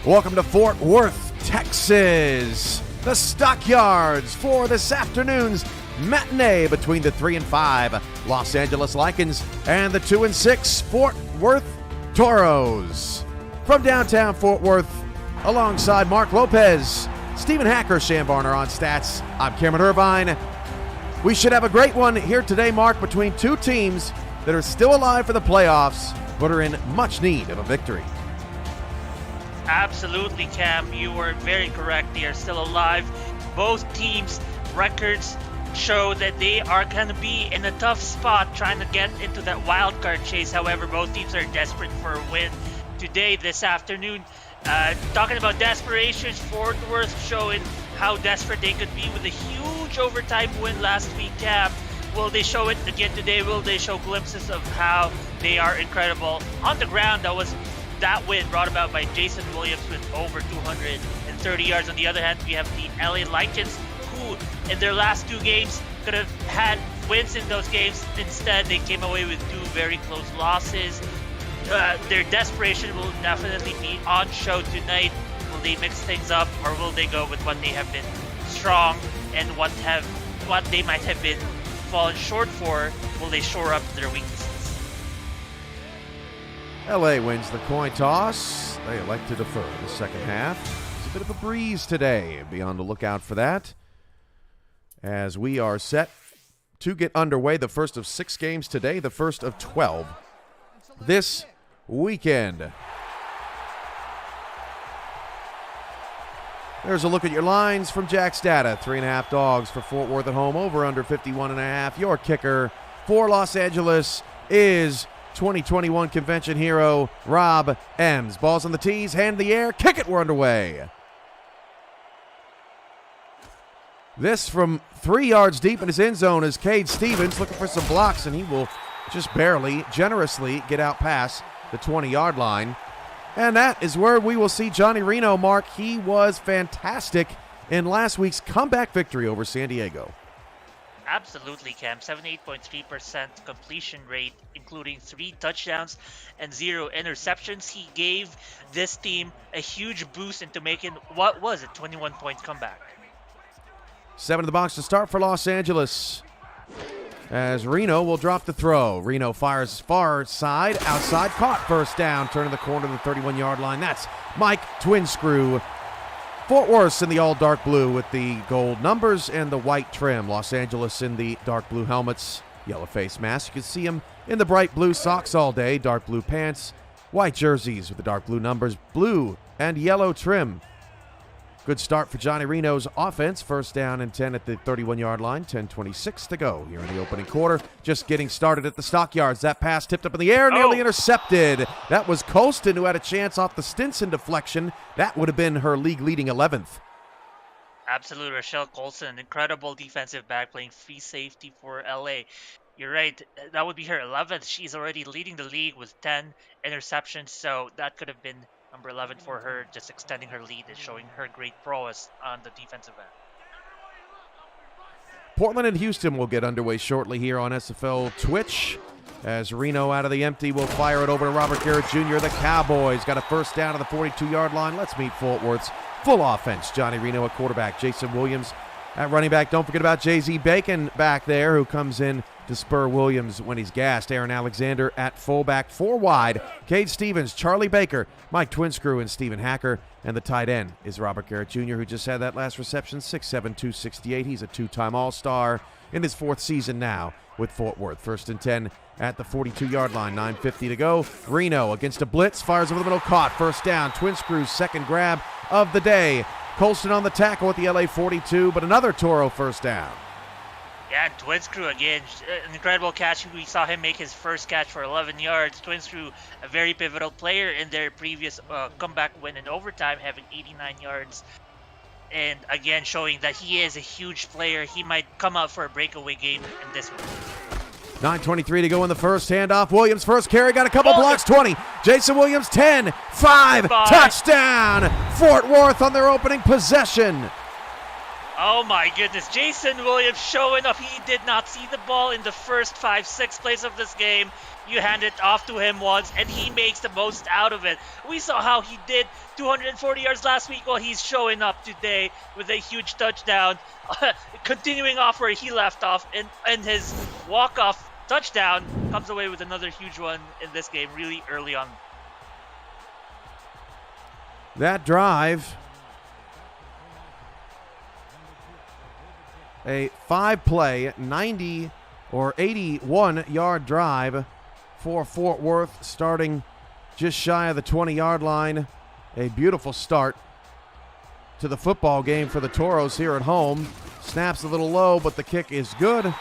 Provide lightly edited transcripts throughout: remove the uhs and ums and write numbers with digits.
Welcome to Fort Worth, Texas. The Stockyards for this afternoon's matinee between the 3 and 5 Los Angeles Lycans and the 2 and 6 Fort Worth Toros. From downtown Fort Worth, alongside Mark Lopez, Stephen Hacker, Shambarner on stats. I'm Cameron Irvine. We should have a great one here today, Mark, between two teams that are still alive for the playoffs, but are in much need of a victory. Absolutely, Cam. You were very correct. They are still alive. Both teams' records show that they are going to be in a tough spot trying to get into that wild card chase. However, both teams are desperate for a win today, this afternoon. Talking about desperation, Fort Worth showing how desperate they could be with a huge overtime win last week, Cam. Will they show it again today? Will they show glimpses of how they are incredible? On the ground, that win brought about by Jason Williams with over 230 yards. On the other hand, we have the LA Lycans, who in their last two games could have had wins in those games. Instead, they came away with two very close losses. Their desperation will definitely be on show tonight. Will they mix things up, or will they go with what they have been strong and what they might have been fallen short for? Will they shore up their weaknesses? LA wins the coin toss. They elect to defer the second half. It's a bit of a breeze today. Be on the lookout for that as we are set to get underway. The first of 6 games today, the first of 12 this weekend. There's a look at your lines from Jack's Data. 3.5 dogs for Fort Worth at home, over under 51.5. Your kicker for Los Angeles is 2021 convention hero Rob Ems. Balls on the tees, hand in the air, kick it, we're underway. This from 3 yards deep in his end zone is Cade Stevens looking for some blocks, and he will just barely, generously get out past the 20-yard line. And that is where we will see Johnny Reno, Mark. He was fantastic in last week's comeback victory over San Diego. Absolutely, Cam. 78.3% completion rate, including 3 touchdowns and 0 interceptions. He gave this team a huge boost into making what was a 21-point comeback. 7 in the box to start for Los Angeles, as Reno will drop the throw. Reno fires far side, outside, caught, first down, turning the corner to the 31-yard line. That's Mike Twinscrew. Fort Worth in the all dark blue with the gold numbers and the white trim. Los Angeles in the dark blue helmets, yellow face mask. You can see them in the bright blue socks all day, dark blue pants, white jerseys with the dark blue numbers, blue and yellow trim. Good start for Johnny Reno's offense. First down and 10 at the 31-yard line. 10:26 to go here in the opening quarter. Just getting started at the Stockyards. That pass tipped up in the air, nearly intercepted. That was Colston, who had a chance off the Stinson deflection. That would have been her league-leading 11th. Absolutely, Rochelle Colston, an incredible defensive back playing free safety for LA. You're right, that would be her 11th. She's already leading the league with 10 interceptions, so that could have been number 11 for her, just extending her lead and showing her great prowess on the defensive end. Portland and Houston will get underway shortly here on SFL Twitch, as Reno out of the empty will fire it over to Robert Garrett Jr. The Cowboys got a first down to the 42-yard line. Let's meet Fort Worth's full offense. Johnny Reno at quarterback, Jason Williams at running back. Don't forget about Jay-Z Bacon back there, who comes in to spur Williams when he's gassed. Aaron Alexander at fullback, 4 wide. Cade Stevens, Charlie Baker, Mike Twinscrew, and Stephen Hacker. And the tight end is Robert Garrett Jr., who just had that last reception, 6'7", 268. He's a 2-time All-Star in his 4th season now with Fort Worth. First and 10 at the 42-yard line, 9:50 to go. Reno against a blitz, fires over the middle, caught. First down, Twinscrew's second grab of the day. Colston on the tackle at the LA 42, but another Toro first down. Yeah, Twinscrew again, an incredible catch. We saw him make his first catch for 11 yards. Twinscrew, a very pivotal player in their previous comeback win in overtime, having 89 yards. And again, showing that he is a huge player. He might come out for a breakaway game in this one. 9:23 to go in the first. Handoff. Williams first carry. Got a couple blocks. 20. Jason Williams 10. 5. Touchdown. Fort Worth on their opening possession. Oh my goodness, Jason Williams showing up. He did not see the ball in the first 5-6 plays of this game. You hand it off to him once, and he makes the most out of it. We saw how he did 240 yards last week. Well, he's showing up today with a huge touchdown, continuing off where he left off, and his walk-off touchdown comes away with another huge one in this game really early on. That drive, a 5-play, 90 or 81-yard drive for Fort Worth, starting just shy of the 20-yard line. A beautiful start to the football game for the Toros here at home. Snaps a little low, but the kick is good.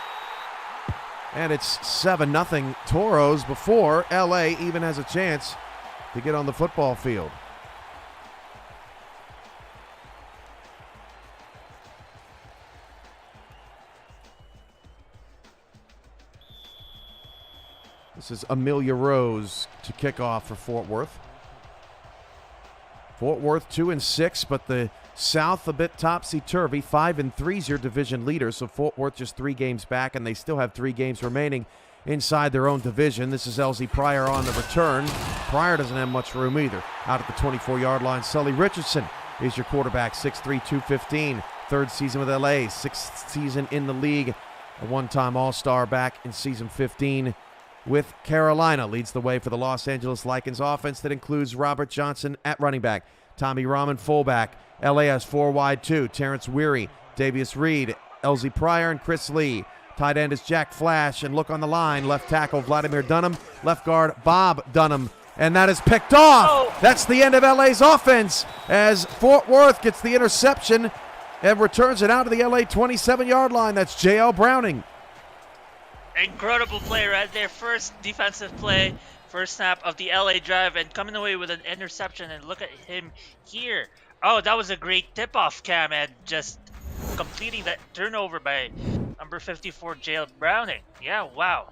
And it's 7-0 Toros before LA even has a chance to get on the football field. This is Amelia Rose to kick off for Fort Worth. Fort Worth 2-6, but the South a bit topsy-turvy. 5-3 is your division leader, so Fort Worth just 3 games back, and they still have 3 games remaining inside their own division. This is LZ Pryor on the return. Pryor doesn't have much room either. Out at the 24-yard line, Sully Richardson is your quarterback, 6'3", 215. 3rd season with LA, 6th season in the league. A one-time All-Star back in season 15 with Carolina. Leads the way for the Los Angeles Lycans offense that includes Robert Johnson at running back, Tommy Rahman fullback. LA has 4 wide 2, Terrence Weary, Davius Reed, LZ Pryor, and Chris Lee. Tight end is Jack Flash, and look on the line, left tackle Vladimir Dunham, left guard Bob Dunham, and that is picked off. Oh. That's the end of LA's offense as Fort Worth gets the interception and returns it out to the LA 27-yard line. That's J.L. Browning. Incredible play right there. First defensive play, first snap of the LA drive, and coming away with an interception. And look at him here. Oh, that was a great tip-off, Cam, and just completing that turnover by number 54, J.L. Browning. Yeah, wow.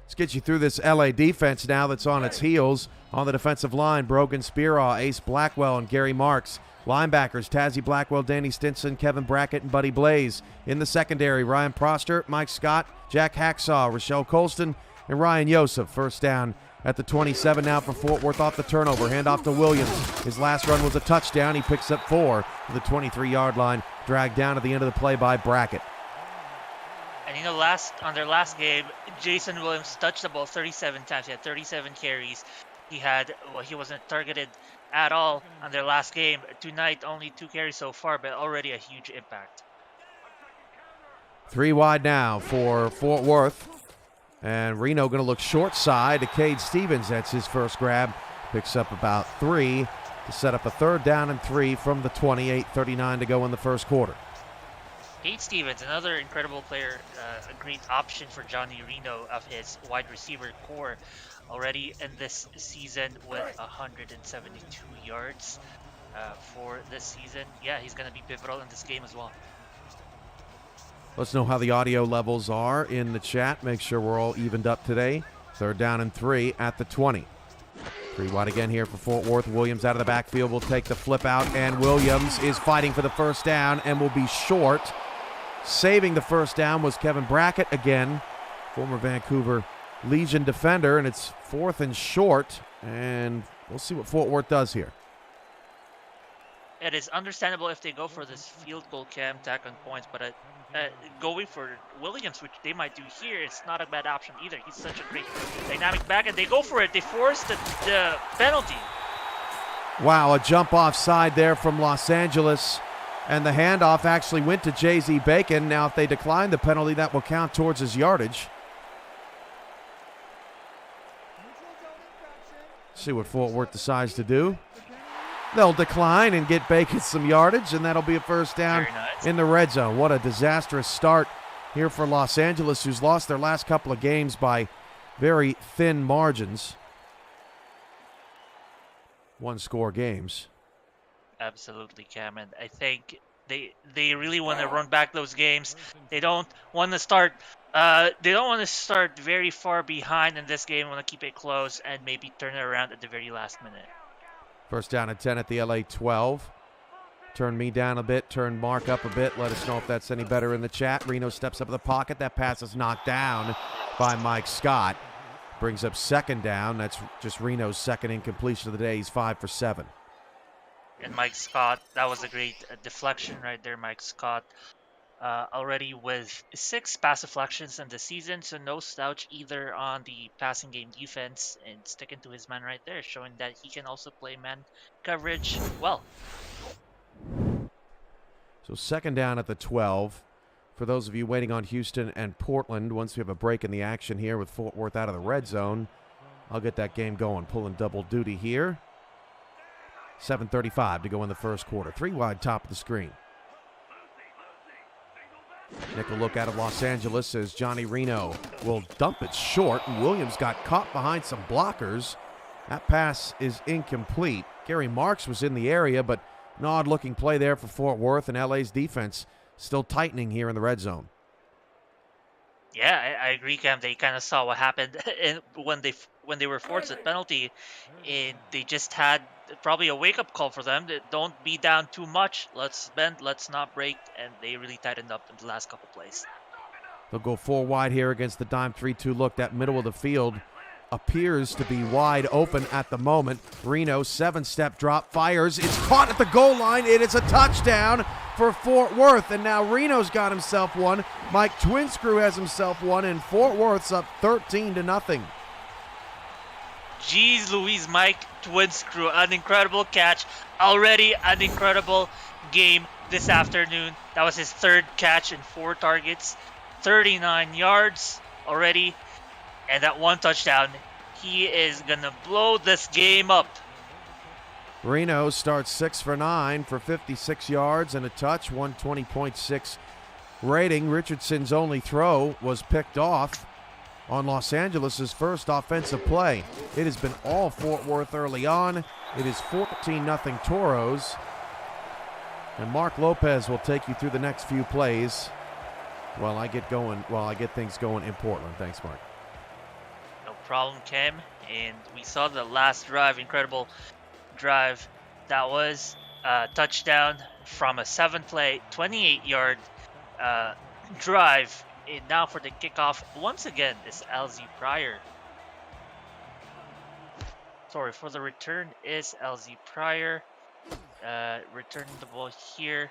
Let's get you through this LA defense now that's on its heels. On the defensive line, Brogan Spearaw, Ace Blackwell, and Gary Marks. Linebackers, Tazzy Blackwell, Danny Stinson, Kevin Brackett, and Buddy Blaze. In the secondary, Ryan Proster, Mike Scott, Jack Hacksaw, Rochelle Colston, and Ryan Yosef. First down at the 27 now for Fort Worth off the turnover. Handoff to Williams. His last run was a touchdown. He picks up 4 to the 23-yard line, dragged down at the end of the play by Brackett. And you know, on their last game, Jason Williams touched the ball 37 times. He had 37 carries. He wasn't targeted at all on their last game. Tonight, only 2 carries so far, but already a huge impact. 3 wide now for Fort Worth. And Reno going to look short side to Cade Stevens. That's his first grab. Picks up about 3 to set up a 3rd down and 3 from the 28:39 to go in the first quarter. Cade Stevens, another incredible player, a great option for Johnny Reno of his wide receiver core. Already in this season with 172 yards for this season. Yeah, he's going to be pivotal in this game as well. Let's know how the audio levels are in the chat. Make sure we're all evened up today. 3rd down and 3 at the 20. 3 wide again here for Fort Worth. Williams out of the backfield will take the flip out, and Williams is fighting for the first down and will be short. Saving the first down was Kevin Brackett again, former Vancouver Legion defender, and it's 4th and short, and we'll see what Fort Worth does here. It is understandable if they go for this field goal, Cam, tack on points, but going for Williams, which they might do here, it's not a bad option either. He's such a great dynamic back, and they go for it. They force the penalty. Wow, a jump offside there from Los Angeles, and the handoff actually went to J.Z. Bacon. Now, if they decline the penalty, that will count towards his yardage. See what Fort Worth decides to do. They'll decline and get Bacon some yardage, and that'll be a first down in the red zone. What a disastrous start here for Los Angeles, who's lost their last couple of games by very thin margins. 1-score games. Absolutely, Cam, and I think they really want to run back those games. They don't want to start. They don't want to start very far behind in this game. Want to keep it close and maybe turn it around at the very last minute. First down and 10 at the LA 12. Turn me down a bit, turn Mark up a bit. Let us know if that's any better in the chat. Reno steps up in the pocket. That pass is knocked down by Mike Scott. Brings up second down. That's just Reno's second incompletion of the day. He's 5 for 7. And Mike Scott, that was a great deflection right there, Mike Scott. Already with 6 pass deflections in the season, so no slouch either on the passing game defense, and sticking to his man right there, showing that he can also play man coverage well. So second down at the 12. For those of you waiting on Houston and Portland, once we have a break in the action here with Fort Worth out of the red zone, I'll get that game going, pulling double duty here. 7:35 to go in the first quarter. 3 wide top of the screen. Nickel look out of Los Angeles as Johnny Reno will dump it short, and Williams got caught behind some blockers. That pass is incomplete. Gary Marks was in the area, but an odd-looking play there for Fort Worth, and LA's defense still tightening here in the red zone. Yeah, I agree, Cam. They kind of saw what happened when they were forced a penalty, and they just had probably a wake-up call for them. Don't be down too much. Let's bend. Let's not break. And they really tightened up in the last couple plays. They'll go 4 wide here against the dime 3-2 look. That middle of the field appears to be wide open at the moment. Reno, 7-step drop, fires. It's caught at the goal line. It is a touchdown for Fort Worth. And now Reno's got himself one. Mike Twinscrew has himself one, and Fort Worth's up 13-0. Jeez Louise, Mike Twinscrew, an incredible catch. Already an incredible game this afternoon. That was his 3rd catch and 4 targets. 39 yards already. And that 1 touchdown. He is going to blow this game up. Reno starts 6 for 9 for 56 yards and a touch, 120.6 rating. Richardson's only throw was picked off on Los Angeles' first offensive play. It has been all Fort Worth early on. It is 14-0 Toros. And Mark Lopez will take you through the next few plays while I get things going in Portland. Thanks, Mark. No problem, Cam. And we saw the last drive, incredible drive. That was a touchdown from a 7-play, 28-yard drive. And now for the kickoff, once again, is LZ Pryor. Sorry, for the return is LZ Pryor. Returning the ball here.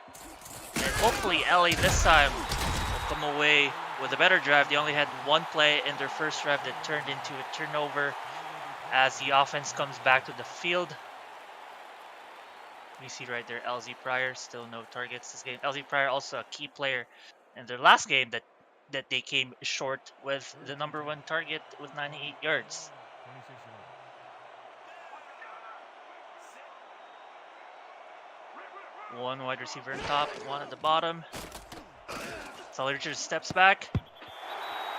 And hopefully LA this time will come away with a better drive. They only had 1 play in their first drive that turned into a turnover as the offense comes back to the field. You see right there, LZ Pryor, still no targets this game. LZ Pryor also a key player in their last game that they came short with the number 1 target with 98 yards. One wide receiver on top, 1 at the bottom. Sully Richards steps back.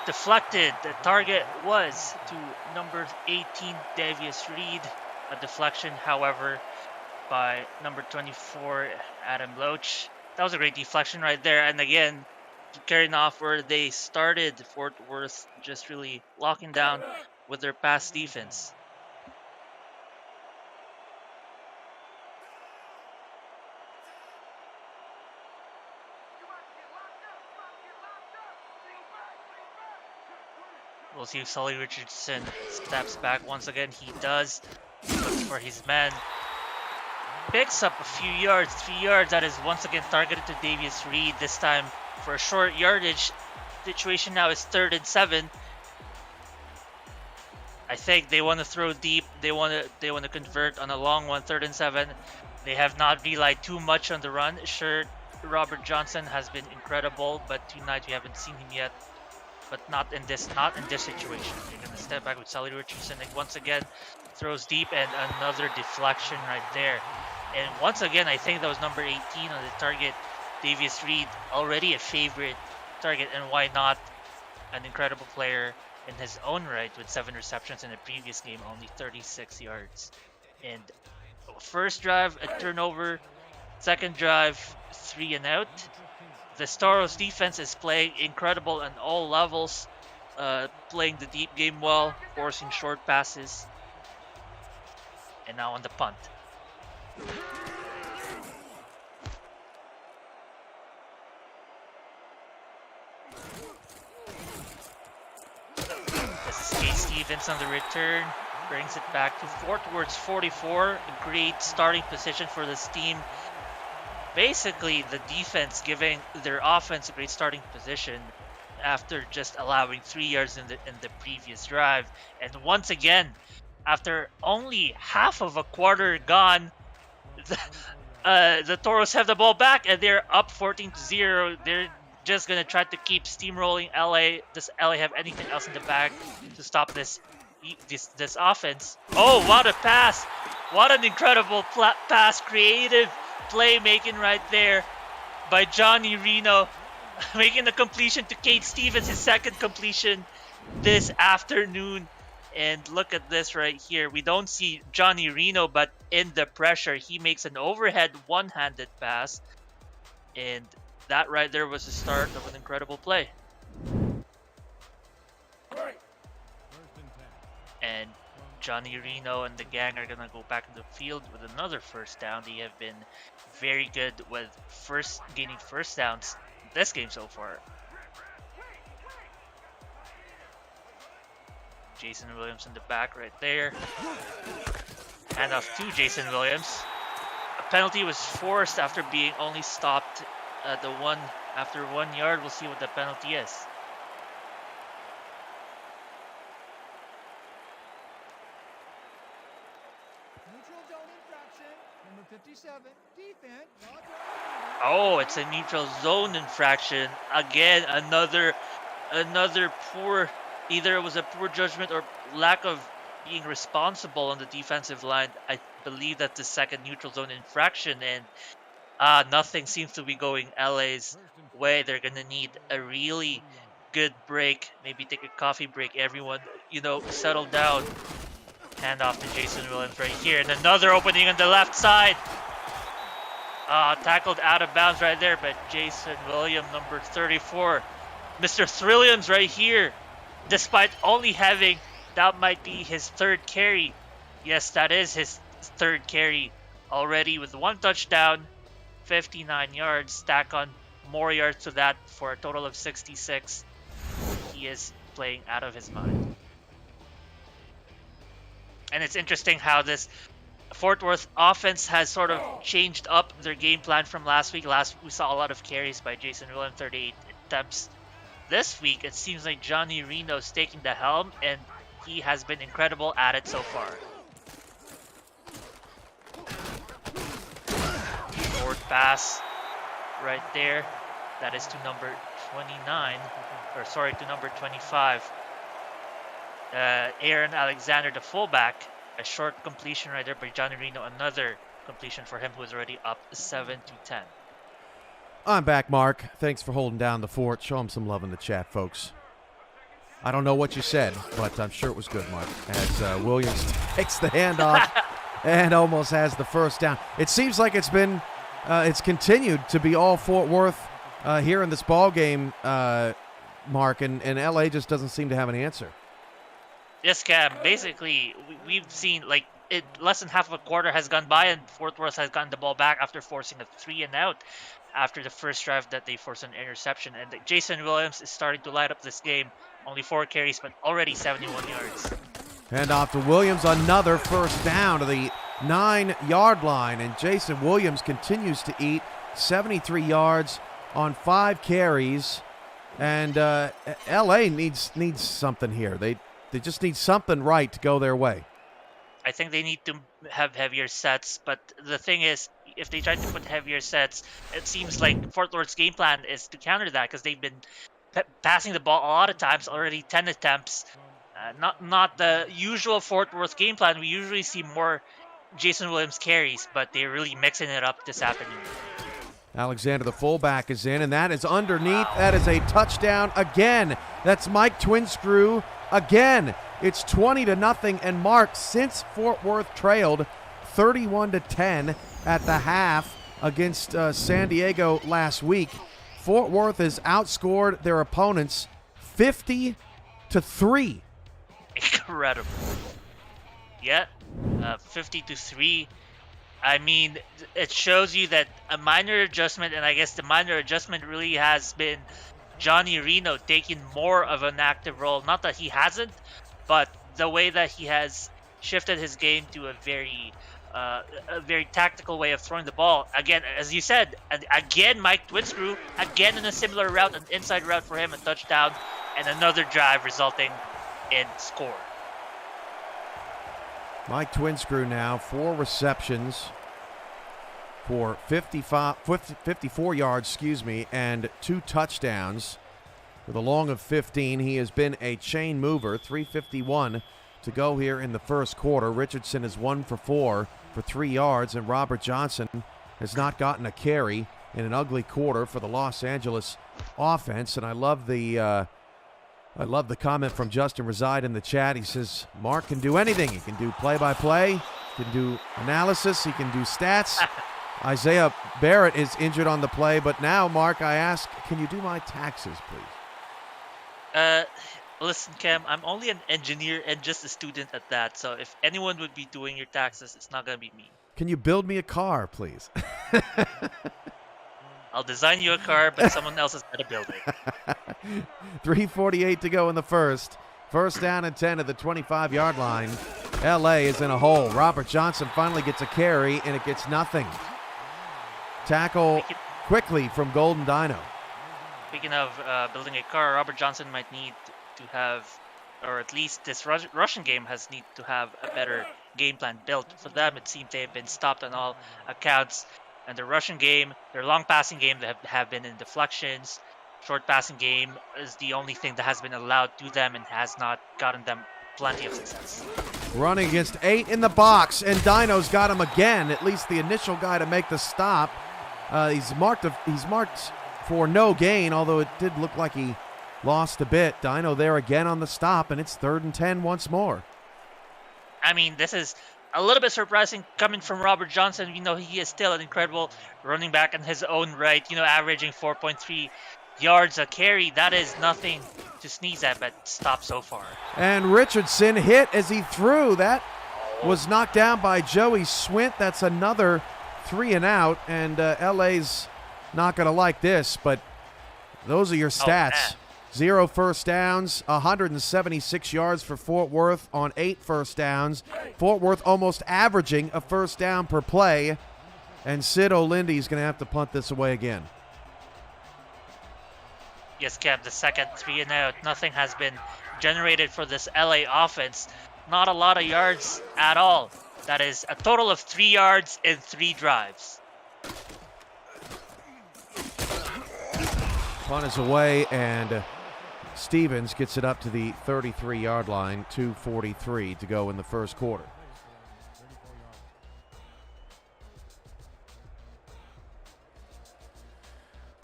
Deflected. The target was to number 18, Davius Reed. A deflection, however, by number 24, Adam Loach. That was a great deflection right there. And again, carrying off where they started, Fort Worth just really locking down with their pass defense. We'll see if Sully Richardson steps back once again. He does. Looks for his man. Picks up a few yards, 3 yards. That is once again targeted to Davius Reed. This time for a short yardage situation. Now is 3rd and 7. I think they want to throw deep. They want to convert on a long one. 3rd and 7. They have not relied too much on the run. Sure, Robert Johnson has been incredible, but tonight we haven't seen him yet. But not in this situation. They're gonna step back with Sully Richardson. And once again, throws deep and another deflection right there. And once again, I think that was number 18 on the target, Davius Reed, already a favorite target, and why not? An incredible player in his own right with 7 receptions in the previous game, only 36 yards. And first drive, a turnover. Second drive, 3 and out. The Toros defense is playing incredible on all levels, playing the deep game well, forcing short passes. And now on the punt. Stevens on the return brings it back to Fort Worth's 44. A great starting position for this team. Basically, the defense giving their offense a great starting position after just allowing 3 yards in the previous drive. And once again, after only half of a quarter gone, the Toros have the ball back and they're up 14-0. They're just gonna try to keep steamrolling LA. Does LA have anything else in the bag to stop this offense? Oh, what a pass! What an incredible pass! Creative playmaking right there by Johnny Reno, making the completion to Kate Stevens, his second completion this afternoon. And look at this right here. We don't see Johnny Reno, but in the pressure, he makes an overhead one-handed pass. And that right there was the start of an incredible play. And Johnny Reno and the gang are going to go back in the field with another first down. They have been very good with gaining first downs this game so far. Jason Williams in the back right there. Handoff to Jason Williams. A penalty was forced after being only stopped at after 1 yard. We'll see what the penalty is. Neutral zone infraction, number 57, defense. Oh, it's a neutral zone infraction. Again, another poor, either it was a poor judgment or lack of being responsible on the defensive line. I believe that's the second neutral zone infraction, and nothing seems to be going LA's way. They're gonna need a really good break, maybe take a coffee break. Everyone, settle down. Hand off to Jason Williams right here, and another opening on the left side. Tackled out of bounds right there, but Jason Williams, number 34, Mr. Thrilliams right here, despite only having, that might be his third carry. Yes, that is his third carry already with 1 touchdown, 59 yards, stack on more yards to that for a total of 66. He is playing out of his mind. And it's interesting how this Fort Worth offense has sort of changed up their game plan from last week. We saw a lot of carries by Jason Williams, 38 attempts. This week, it seems like Johnny Reno's taking the helm, and he has been incredible at it so far. Short pass right there. That is to number 25. Aaron Alexander, the fullback. A short completion right there by Johnny Reno. Another completion for him, who is already up 7-10. I'm back, Mark. Thanks for holding down the fort. Show him some love in the chat, folks. I don't know what you said, but I'm sure it was good, Mark. As Williams takes the handoff and almost has the first down. It seems like it's continued to be all Fort Worth here in this ball game, Mark, and LA just doesn't seem to have an answer. Yes, Cam. Basically, we've seen less than half of a quarter has gone by, and Fort Worth has gotten the ball back after forcing a 3-and-out after the first drive that they forced an interception. And Jason Williams is starting to light up this game. Only 4 carries, but already 71 yards. Hand off to Williams, another first down to the 9-yard line, and Jason Williams continues to eat 73 yards on 5 carries. And LA needs something here. They just need something right to go their way. I think they need to have heavier sets, but the thing is, if they try to put heavier sets, it seems like Fort Worth's game plan is to counter that, because they've been passing the ball a lot of times, already 10 attempts. Not the usual Fort Worth game plan. We usually see more Jason Williams carries, but they're really mixing it up this afternoon. Alexander, the fullback, is in, and that is underneath. That is a touchdown again. That's Mike Twinscrew again. It's 20-0, and Mark, since Fort Worth trailed 31-10 at the half against San Diego last week, Fort Worth has outscored their opponents 50-3. Incredible. Yeah, 50-3. I mean, it shows you that a minor adjustment, and I guess the minor adjustment really has been Johnny Reno taking more of an active role. Not that he hasn't, but the way that he has shifted his game to a very tactical way of throwing the ball. Again, as you said, again, Mike Twinscrew, again in a similar route, an inside route for him, a touchdown, and another drive resulting in score. Mike Twinscrew now, 4 receptions for 54 yards, and 2 touchdowns. With a long of 15, he has been a chain mover. 3:51 to go here in the first quarter. Richardson is 1 for 4 for 3 yards, and Robert Johnson has not gotten a carry in an ugly quarter for the Los Angeles offense. And I love the comment from Justin Reside in the chat. He says Mark can do anything. He can do play-by-play, he can do analysis, he can do stats. Isaiah Barrett is injured on the play, but now, Mark, I ask, can you do my taxes, please? Listen, Cam, I'm only an engineer and just a student at that, so if anyone would be doing your taxes, it's not going to be me. Can you build me a car, please? I'll design you a car, but someone else has got to build it. 3:48 to go in the first. First down and 10 at the 25-yard line. LA is in a hole. Robert Johnson finally gets a carry, and it gets nothing. Tackle quickly from Golden Dino. Speaking of building a car, Robert Johnson might need to have, or at least this Russian game has need to have a better game plan built. For them, it seems they have been stopped on all accounts. And the Russian game, their long passing game, they have been in deflections. Short passing game is the only thing that has been allowed to them and has not gotten them plenty of success. Running against 8 in the box, and Dino's got him again, at least the initial guy to make the stop. He's marked for no gain, although it did look like he lost a bit. Dino there again on the stop, and it's 3rd and 10 once more. I mean, this is a little bit surprising coming from Robert Johnson. He is still an incredible running back in his own right, averaging 4.3 yards a carry. That is nothing to sneeze at, but stop so far. And Richardson hit as he threw. That was knocked down by Joey Swint. That's another 3 and out, and LA's not going to like this, but those are your stats. 0 first downs, 176 yards for Fort Worth on 8 first downs. Fort Worth almost averaging a first down per play, and Sid O'Lindy is going to have to punt this away again. Yes, Kev, the second 3 and out. Nothing has been generated for this LA offense. Not a lot of yards at all. That is a total of 3 yards in 3 drives. Punt is away, and Stevens gets it up to the 33-yard line, 2:43 to go in the first quarter.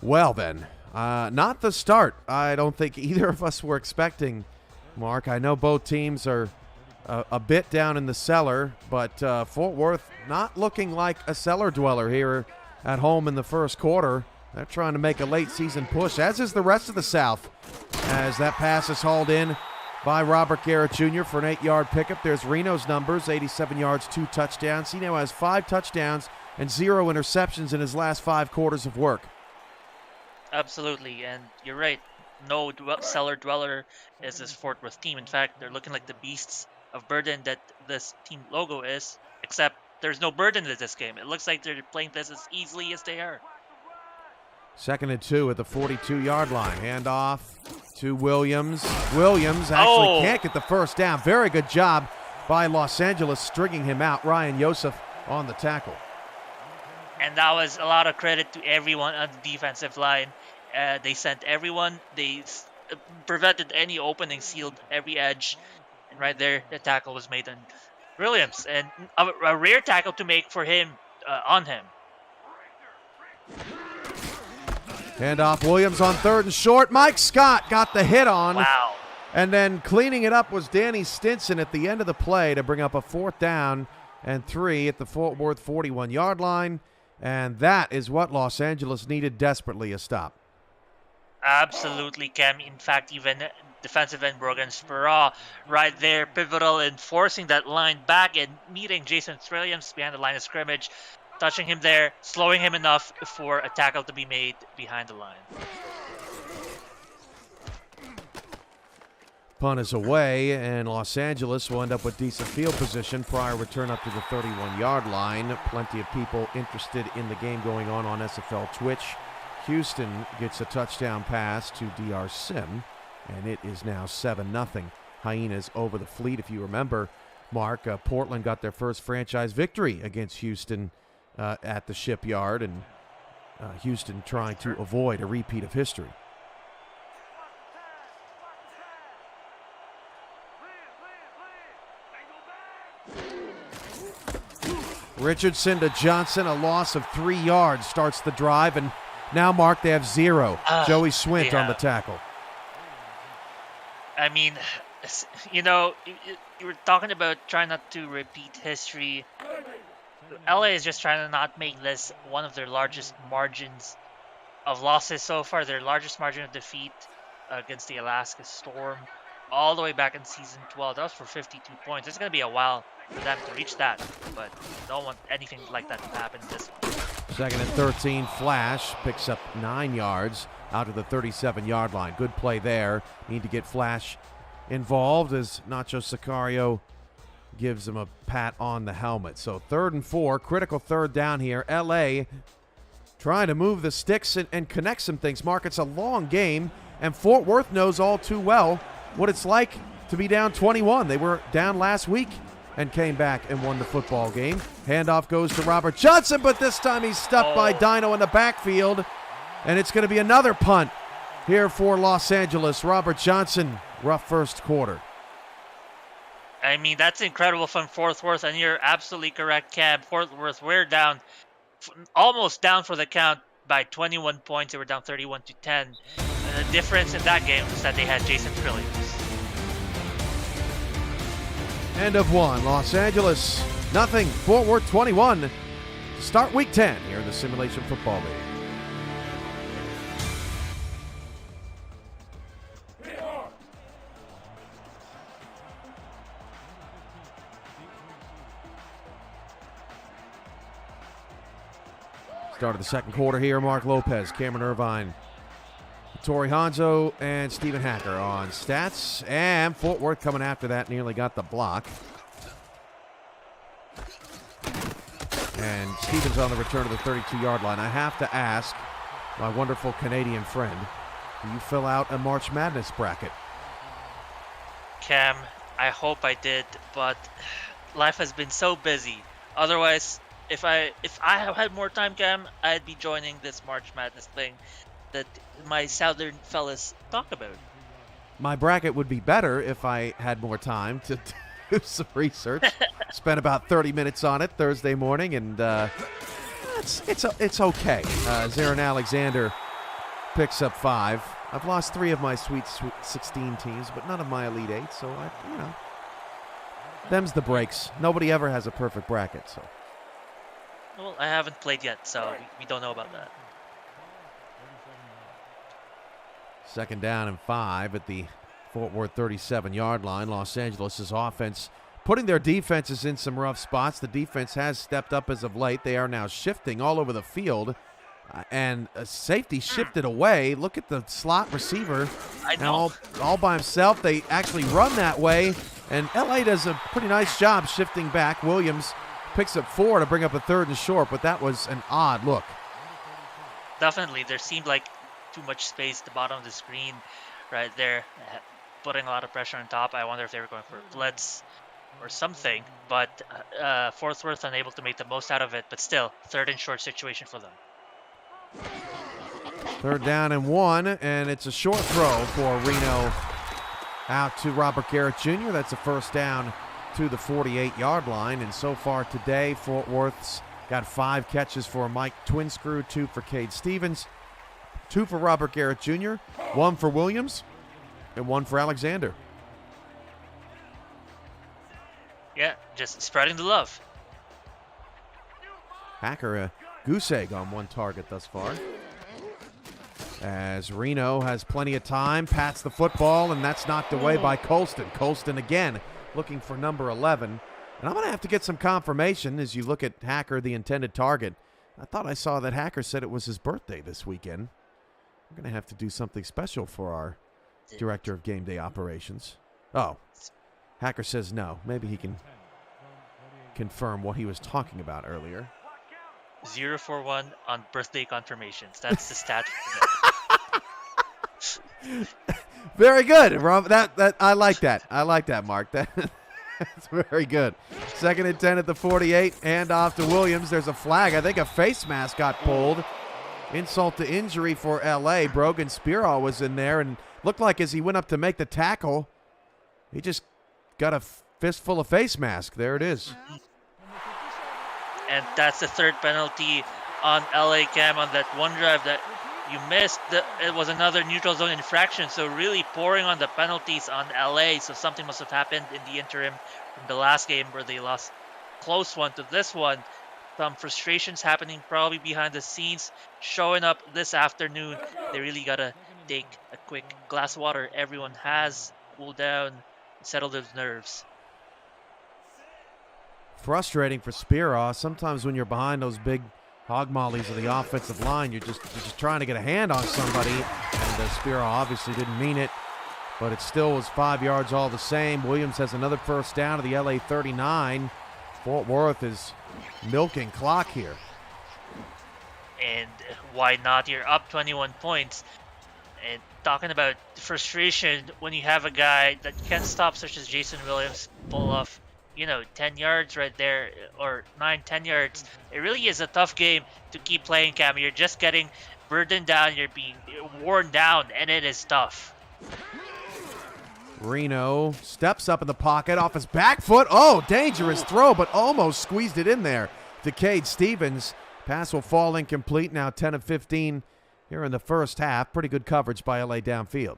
Well then, not the start I don't think either of us were expecting, Mark. I know both teams are a bit down in the cellar, but Fort Worth not looking like a cellar dweller here at home in the first quarter. They're trying to make a late season push, as is the rest of the South, as that pass is hauled in by Robert Garrett Jr. for an 8-yard pickup. There's Reno's numbers, 87 yards, 2 touchdowns. He now has 5 touchdowns and 0 interceptions in his last 5 quarters of work. Absolutely, and you're right. No cellar dweller is this Fort Worth team. In fact, they're looking like the beasts of burden that this team logo is, except there's no burden in this game. It looks like they're playing this as easily as they are. 2nd and 2 at the 42-yard line. Handoff to Williams. Williams actually can't get the first down. Very good job by Los Angeles stringing him out. Ryan Yosef on the tackle. And that was a lot of credit to everyone on the defensive line. They sent everyone. They prevented any opening, sealed every edge. And right there, the tackle was made on Williams. And a rare tackle to make for him, on him. Handoff, Williams on 3rd and short. Mike Scott got the hit on. Wow. And then cleaning it up was Danny Stinson at the end of the play to bring up a 4th down and 3 at the Fort Worth 41-yard line. And that is what Los Angeles needed desperately, a stop. Absolutely, Cam. In fact, even defensive end Brogan Spera right there, pivotal in forcing that line back and meeting Jason Williams behind the line of scrimmage, touching him there, slowing him enough for a tackle to be made behind the line. Punt is away, and Los Angeles will end up with decent field position. Prior return up to the 31-yard line. Plenty of people interested in the game going on SFL Twitch. Houston gets a touchdown pass to DR Sim, and it is now 7-0. Hyenas over the Fleet. If you remember, Mark, Portland got their first franchise victory against Houston at the Shipyard, and Houston trying to avoid a repeat of history. Richardson to Johnson, a loss of 3 yards starts the drive, and now, Mark, they have 0. Joey Swint on the tackle. I mean, you know, you were talking about trying not to repeat history. LA is just trying to not make this one of their largest margins of losses so far. Their largest margin of defeat against the Alaska Storm all the way back in season 12. That was for 52 points. It's going to be a while for them to reach that, but don't want anything like that to happen in this one. 2nd and 13, Flash picks up 9 yards out to the 37-yard line. Good play there. Need to get Flash involved as Nacho Sicario gives him a pat on the helmet. So 3rd and 4, critical 3rd down here. LA trying to move the sticks and connect some things. Mark, it's a long game, and Fort Worth knows all too well what it's like to be down 21. They were down last week and came back and won the football game. Handoff goes to Robert Johnson, but this time he's stuffed by Dino in the backfield, and it's going to be another punt here for Los Angeles. Robert Johnson, rough first quarter. I mean, that's incredible from Fort Worth, and you're absolutely correct, Cam. Fort Worth, we're down, almost down for the count by 21 points. They were down 31-10. And the difference in that game was that they had Jason Trillius. End of 1. Los Angeles, nothing. Fort Worth 21 to start week 10 here in the Simulation Football League. Start of the second quarter here. Mark Lopez, Cameron Irvine, Torrey Hanzo, and Stephen Hacker on stats. And Fort Worth coming after that, nearly got the block. And Stevens on the return to the 32-yard line. I have to ask my wonderful Canadian friend, do you fill out a March Madness bracket? Cam, I hope I did, but life has been so busy. Otherwise, if I have had more time, Cam, I'd be joining this March Madness thing that my Southern fellas talk about. My bracket would be better if I had more time to do some research. Spent about 30 minutes on it Thursday morning, and it's okay. Zarin Alexander picks up 5. I've lost 3 of my Sweet 16 teams, but none of my Elite 8, so them's the breaks. Nobody ever has a perfect bracket, so. Well, I haven't played yet, so we don't know about that. 2nd down and 5 at the Fort Worth 37-yard line. Los Angeles' offense putting their defenses in some rough spots. The defense has stepped up as of late. They are now shifting all over the field. And a safety shifted away. Look at the slot receiver. Now all by himself. They actually run that way. And LA does a pretty nice job shifting back. Williams picks up 4 to bring up a 3rd and short, but that was an odd look. Definitely. There seemed like too much space at the bottom of the screen right there, putting a lot of pressure on top. I wonder if they were going for a blitz or something, but Fort Worth unable to make the most out of it, but still, 3rd and short situation for them. 3rd down and 1, and it's a short throw for Reno out to Robert Garrett Jr. That's a first down to the 48-yard line, and so far today, Fort Worth's got 5 catches for Mike Twinscrew, 2 for Cade Stevens, 2 for Robert Garrett Jr., 1 for Williams, and 1 for Alexander. Yeah, just spreading the love. Hacker, a goose egg on 1 target thus far. As Reno has plenty of time, pats the football, and that's knocked away by Colston. Colston again looking for number 11. And I'm going to have to get some confirmation as you look at Hacker, the intended target. I thought I saw that Hacker said it was his birthday this weekend. I'm going to have to do something special for our director of game day operations. Oh, Hacker says no. Maybe he can confirm what he was talking about earlier. 041 on birthday confirmations. That's the stat for today. Very good, Rob. That I like that. I like that, Mark. That's very good. 2nd and 10 at the 48. Hand off to Williams. There's a flag. I think a face mask got pulled. Insult to injury for LA. Brogan Spiro was in there and looked like as he went up to make the tackle, he just got a fistful of face mask. There it is. And that's the 3rd penalty on LA, Cam, on that one drive that you missed. It was another neutral zone infraction, so really pouring on the penalties on LA. So something must have happened in the interim from the last game where they lost close one to this one. Some frustrations happening probably behind the scenes showing up this afternoon. They really got to take a quick glass of water. Everyone has cooled down, settle those nerves. Frustrating for Spiro. Sometimes when you're behind those big hog mollies of the offensive line, you're just trying to get a hand on somebody, and Spiro obviously didn't mean it, but it still was 5 yards all the same. Williams has another first down to the LA 39. Fort Worth is milking clock here. And why not? You're up 21 points. And talking about frustration, when you have a guy that can't stop, such as Jason Williams, pull off 10 yards right there, or 9-10 yards. It really is a tough game to keep playing, Cam. You're just getting burdened down, you're being worn down, and it is tough. Reno steps up in the pocket off his back foot. Oh, dangerous throw, but almost squeezed it in there to Cade Stevens. Pass will fall incomplete. Now 10 of 15 here in the first half. Pretty good coverage by LA downfield.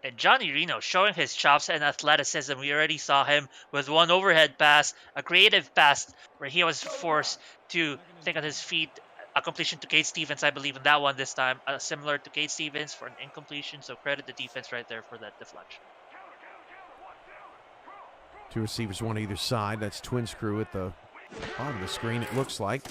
And Johnny Reno showing his chops and athleticism. We already saw him with one overhead pass, a creative pass where he was forced to think on his feet. A completion to Cade Stevens, I believe, in that one this time. Similar to Cade Stevens for an incompletion, so credit the defense right there for that deflection. 2 receivers, one either side. That's Twins crew at the bottom of the screen, it looks like.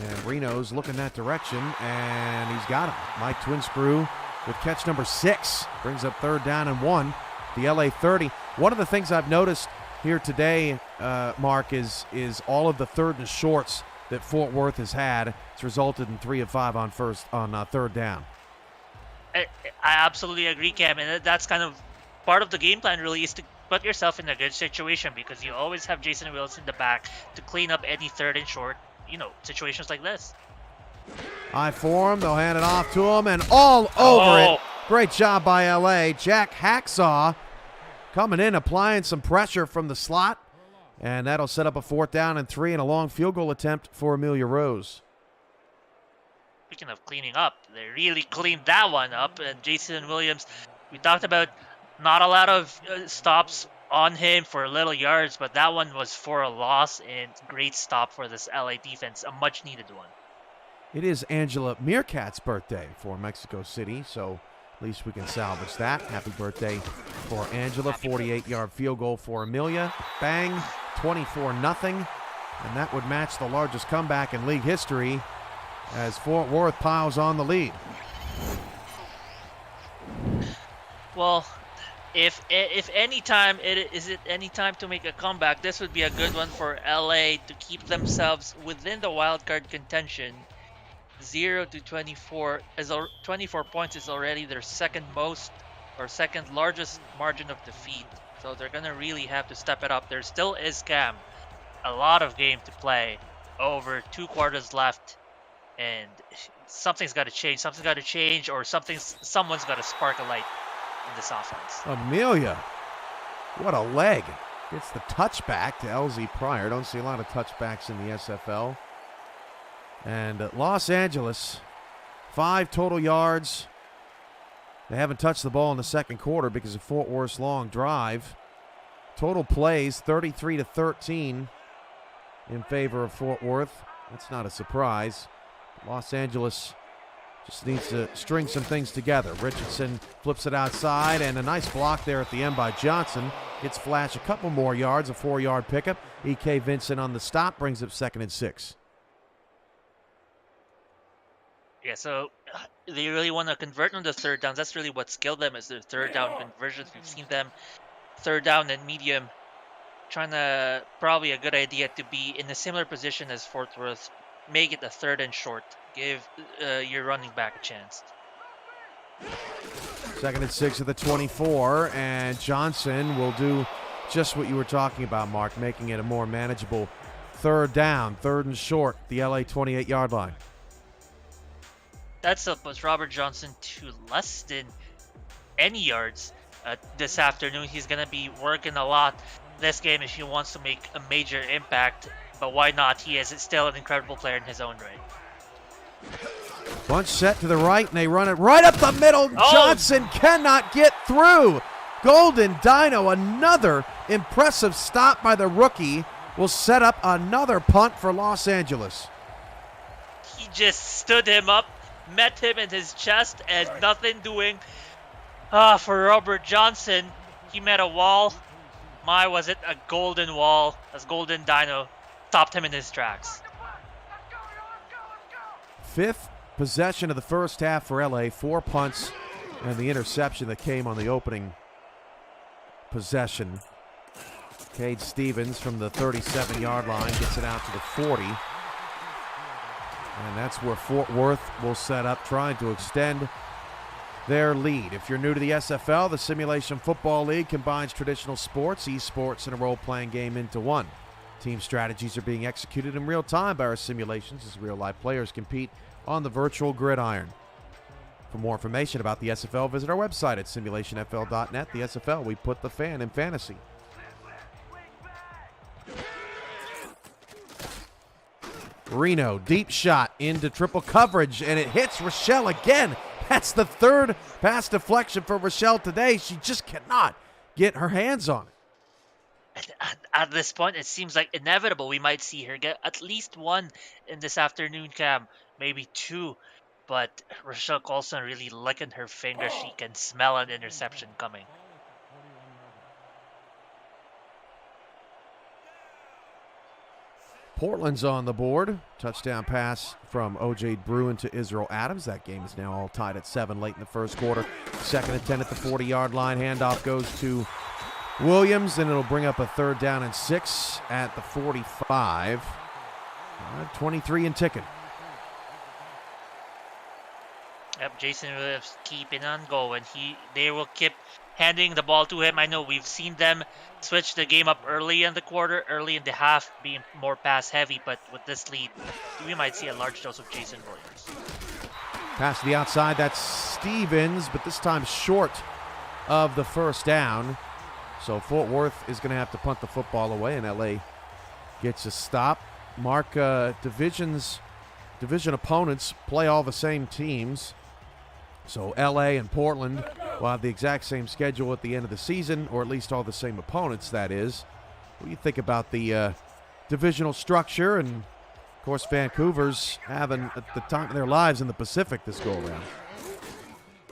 And Reno's looking that direction, and he's got him. Mike Twins crew with catch number 6. Brings up 3rd down and 1. The LA 30. One of the things I've noticed here today, Mark, is all of the 3rd and shorts that Fort Worth has had. It's resulted in 3 of 5 on 3rd down. I absolutely agree, Cam, and that's kind of part of the game plan really, is to put yourself in a good situation, because you always have Jason Wills in the back to clean up any 3rd and short, situations like this. High for him, they'll hand it off to him, and all over it. Great job by LA. Jack Hacksaw coming in, applying some pressure from the slot, and that'll set up a 4th down and 3 and a long field goal attempt for Amelia Rose. Speaking of cleaning up, they really cleaned that one up. And Jason Williams, we talked about not a lot of stops on him for little yards, but that one was for a loss, and great stop for this LA defense, a much needed one. It is Angela Meerkat's birthday for Mexico City, so at least we can salvage that. Happy birthday for Angela. 48-yard field goal for Amelia. Bang, 24-0. And that would match the largest comeback in league history as Fort Worth piles on the lead. Well, if any time is it any time to make a comeback, this would be a good one for LA to keep themselves within the wild card contention. 0 to 24 24 points is already their second largest margin of defeat. So they're gonna really have to step it up. There still is, Cam, a lot of game to play. Over 2 quarters left, and something's got to change. Something's got to change, or someone's got to spark a light in this offense. Amelia, what a leg. Gets the touchback to LZ Pryor. Don't see a lot of touchbacks in the SFL. And Los Angeles, 5 total yards. They haven't touched the ball in the second quarter because of Fort Worth's long drive. Total plays, 33 to 13 in favor of Fort Worth. That's not a surprise. Los Angeles just needs to string some things together. Richardson flips it outside, and a nice block there at the end by Johnson. Gets Flash a couple more yards, a 4-yard pickup. E.K. Vincent on the stop brings up 2nd and 6. Yeah, so they really want to convert on the 3rd downs. That's really what skilled them, is their 3rd down conversions. We've seen them third down and medium, trying to, probably a good idea to be in a similar position as Fort Worth. Make it a third and short. Give your running back a chance. 2nd and 6 at the 24, and Johnson will do just what you were talking about, Mark, making it a more manageable third down, 3rd and short, the LA 28-yard line. That's puts Robert Johnson to less than any yards this afternoon. He's going to be working a lot this game if he wants to make a major impact, but why not? He is still an incredible player in his own right. Bunch set to the right, and they run it right up the middle. Oh. Johnson cannot get through. Golden Dino, another impressive stop by the rookie, will set up another punt for Los Angeles. He just stood him up, met him in his chest, and nothing doing. For Robert Johnson, he met a wall. Was it a golden wall, as Golden Dino stopped him in his tracks. 5th possession of the first half for LA, 4 punts and the interception that came on the opening possession. Cade Stevens from the 37-yard line gets it out to the 40. And that's where Fort Worth will set up, trying to extend their lead. If you're new to the SFL, the Simulation Football League combines traditional sports, esports, and a role-playing game into one. Team strategies are being executed in real time by our simulations as real-life players compete on the virtual gridiron. For more information about the SFL, visit our website at simulationfl.net. The SFL, we put the fan in fantasy. Reno, deep shot into triple coverage, and it hits Rochelle again. That's the 3rd pass deflection for Rochelle today. She just cannot get her hands on it. At this point, it seems like inevitable we might see her get at least 1 in this afternoon, Cam. Maybe 2. But Rochelle Colson really licking her fingers. She can smell an interception coming. Portland's on the board. Touchdown pass from O.J. Bruin to Israel Adams. That game is now all tied at 7 late in the first quarter. 2nd and 10 at the 40-yard line. Handoff goes to Williams, and it'll bring up a 3rd down and 6 at the 45. 23 and ticking. Yep, Jason Williams keeping on going. They will keep handing the ball to him. I know we've seen them switch the game up early in the quarter, early in the half, being more pass heavy, but with this lead, we might see a large dose of Jason Williams. Pass to the outside, that's Stevens, but this time short of the first down. So Fort Worth is going to have to punt the football away, and LA gets a stop. Mark, division opponents play all the same teams. So LA and Portland will have the exact same schedule at the end of the season, or at least all the same opponents, that is. What do you think about the divisional structure? And, of course, Vancouver's having the time of their lives in the Pacific this go-around.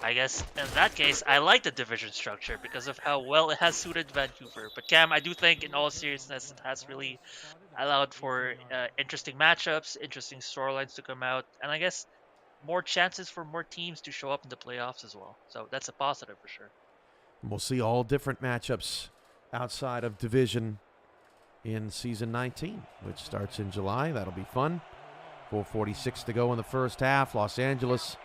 I guess in that case, I like the division structure because of how well it has suited Vancouver. But Cam, I do think in all seriousness, it has really allowed for interesting matchups, interesting storylines to come out, and I guess more chances for more teams to show up in the playoffs as well. So that's a positive for sure. We'll see all different matchups outside of division in season 19, which starts in July. That'll be fun. 4:46 to go in the first half. Los Angeles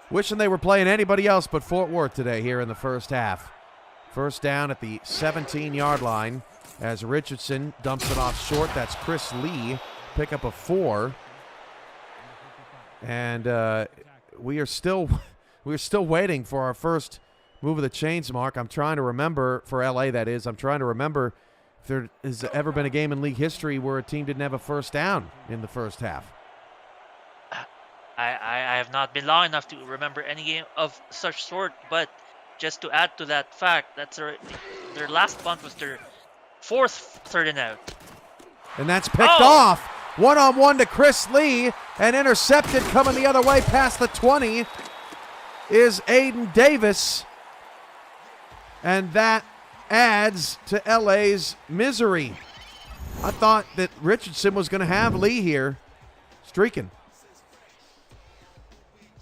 wishing they were playing anybody else but Fort Worth today here in the first half. First down at the 17-yard line as Richardson dumps it off short. That's Chris Lee. Pick up a 4. And we are still waiting for our first move of the chains, Mark. I'm trying to remember, for LA that is, I'm trying to remember if there has ever been a game in league history where a team didn't have a first down in the first half. I have not been long enough to remember any game of such sort, but just to add to that fact, that's their last punt was their 4th 3rd and out. And that's picked off. One-on-one to Chris Lee, and intercepted coming the other way past the 20 is Aiden Davis. And that adds to LA's misery. I thought that Richardson was going to have Lee here streaking.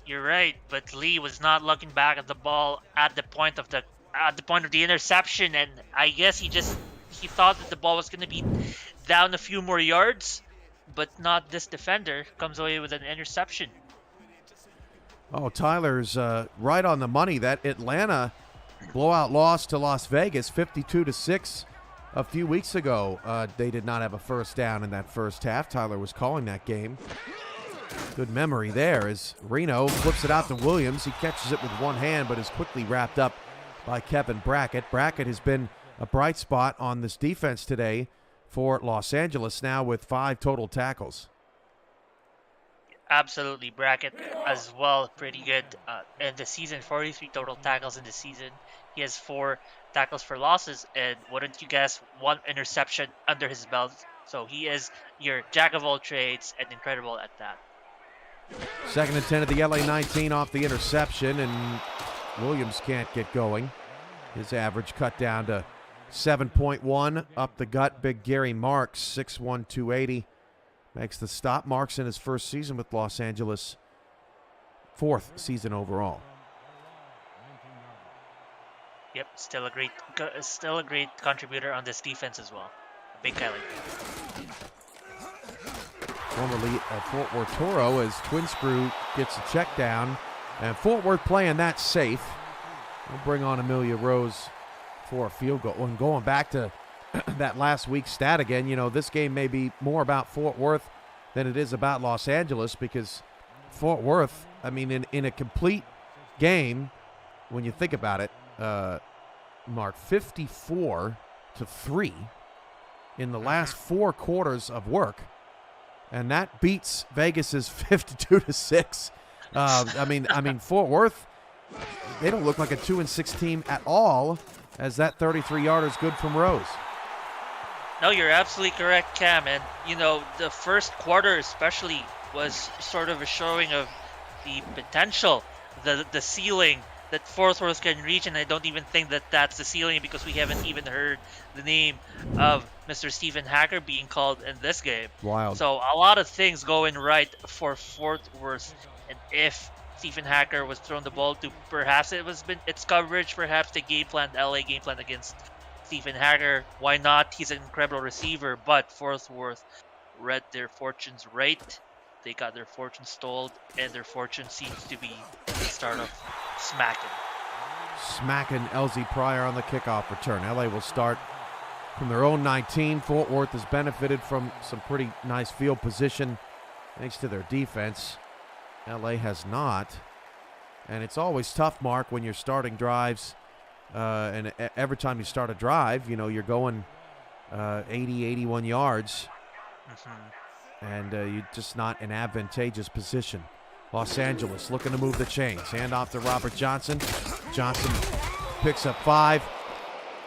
You're right, but Lee was not looking back at the ball at the point of the at the point of the interception, and I guess he thought that the ball was going to be down a few more yards, but not this defender comes away with an interception. Oh, Tyler's right on the money. That Atlanta blowout loss to Las Vegas, 52-6, a few weeks ago. They did not have a first down in that first half. Tyler was calling that game. Good memory there as Reno flips it out to Williams. He catches it with one hand, but is quickly wrapped up by Kevin Brackett. Brackett has been a bright spot on this defense today for Los Angeles, now with 5 total tackles. Absolutely, Brackett as well, pretty good in the season. 43 total tackles in the season. He has 4 tackles for losses, and wouldn't you guess, 1 interception under his belt. So he is your jack of all trades and incredible at that. 2nd and 10 at the LA 19 off the interception, and Williams can't get going. His average cut down to 7.1. Up the gut, big Gary Marks, 6'1", 280. Makes the stop. Marks in his first season with Los Angeles, 4th season overall. Yep, still a great contributor on this defense as well. A big Kelly. Formerly at Fort Worth Toro, as Twin Screw gets a check down, and Fort Worth playing that safe. We'll bring on Amelia Rose for a field goal. And going back to that last week's stat again, you know, this game may be more about Fort Worth than it is about Los Angeles, because Fort Worth, I mean, in a complete game, when you think about it, Mark, 54-3 in the last 4 quarters of work, and that beats Vegas's 52-6. I mean, Fort Worth, they don't look like a 2-6 team at all, as that 33-yarder is good from Rose. No, you're absolutely correct, Cam. And, you know, the first quarter especially was sort of a showing of the potential, the ceiling that Fort Worth can reach. And I don't even think that that's the ceiling, because we haven't even heard the name of Mr. Stephen Hacker being called in this game. Wild. So a lot of things going right for Fort Worth. And if Stephen Hacker was thrown the ball to, perhaps its coverage, perhaps the LA game plan against Stephen Hacker, why not? He's an incredible receiver, but Fort Worth read their fortunes right. They got their fortunes told, and their fortune seems to be the start of smacking LZ Pryor on the kickoff return. LA will start from their own 19. Fort Worth has benefited from some pretty nice field position thanks to their defense. LA has not. And it's always tough, Mark, when you're starting drives. And every time you start a drive, you know, you're going 80, 81 yards. And you're just not in advantageous position. Los Angeles looking to move the chains. Hand off to Robert Johnson. Johnson picks up 5.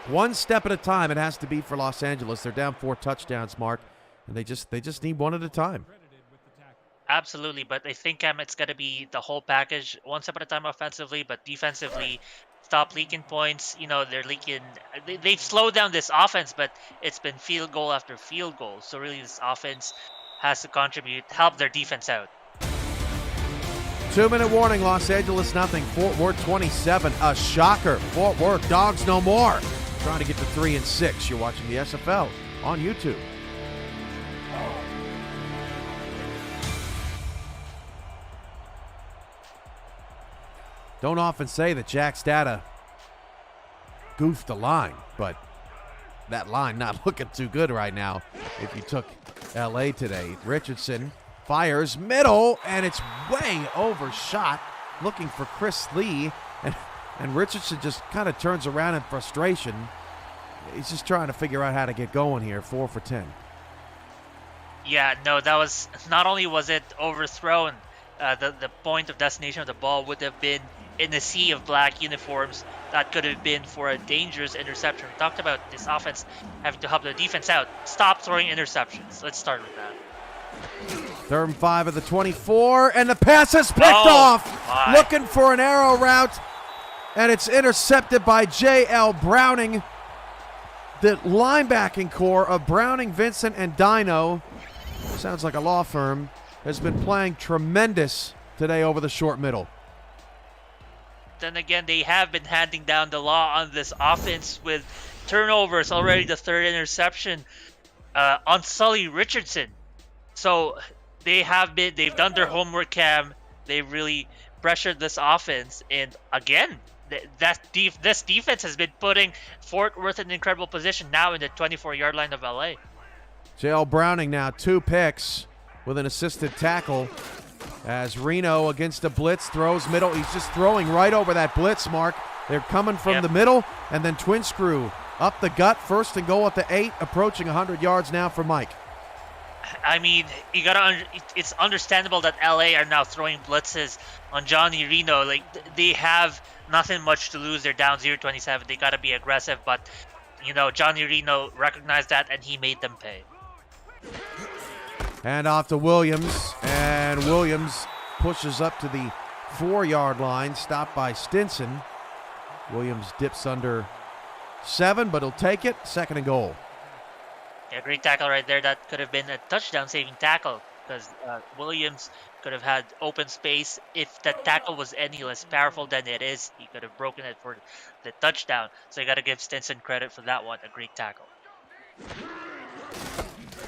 One step at a time it has to be for Los Angeles. They're down 4 touchdowns, Mark, and they just need one at a time. Absolutely, but I think it's got to be the whole package, one step at a time offensively, but defensively, stop leaking points. You know, they're leaking. They've slowed down this offense, but it's been field goal after field goal. So really, this offense has to contribute, help their defense out. 2-minute warning, Los Angeles nothing, Fort Worth 27. A shocker. Fort Worth, dogs no more. Trying to get to 3-6. You're watching the SFL on YouTube. Don't often say that Jack's data goofed the line, but that line not looking too good right now if you took LA today. Richardson fires middle, and it's way overshot, looking for Chris Lee, and Richardson just kind of turns around in frustration. He's just trying to figure out how to get going here. 4 for 10. Yeah, no, that was, not only was it overthrown, the point of destination of the ball would have been in a sea of black uniforms. That could have been for a dangerous interception. We talked about this offense having to help the defense out. Stop throwing interceptions. Let's start with that. 3rd and 5 at the 24, and the pass is picked off. My. Looking for an arrow route, and it's intercepted by J.L. Browning. The linebacking core of Browning, Vincent, and Dino, sounds like a law firm, has been playing tremendous today over the short middle. then again, they have been handing down the law on this offense with turnovers. Already the third interception on Sully Richardson. So they've done their homework, Cam. They've really pressured this offense, and again, this defense has been putting Fort Worth in an incredible position now in the 24-yard line of LA. J.L. Browning now 2 picks with an assisted tackle as Reno against a blitz throws middle. He's just throwing right over that blitz, Mark. They're coming from the middle, and then twin screw up the gut, first and goal at the 8, approaching 100 yards now for Mike. I mean, it's understandable that LA are now throwing blitzes on Johnny Reno. Like, they have nothing much to lose. They're down 0-27. They got to be aggressive, but Johnny Reno recognized that and he made them pay. And off to Williams, and Williams pushes up to the 4-yard line, stopped by Stinson. Williams dips under 7, but he'll take it. 2nd and goal. Yeah, great tackle right there. That could have been a touchdown-saving tackle because Williams could have had open space. If that tackle was any less powerful than it is, he could have broken it for the touchdown. So you got to give Stinson credit for that one. A great tackle.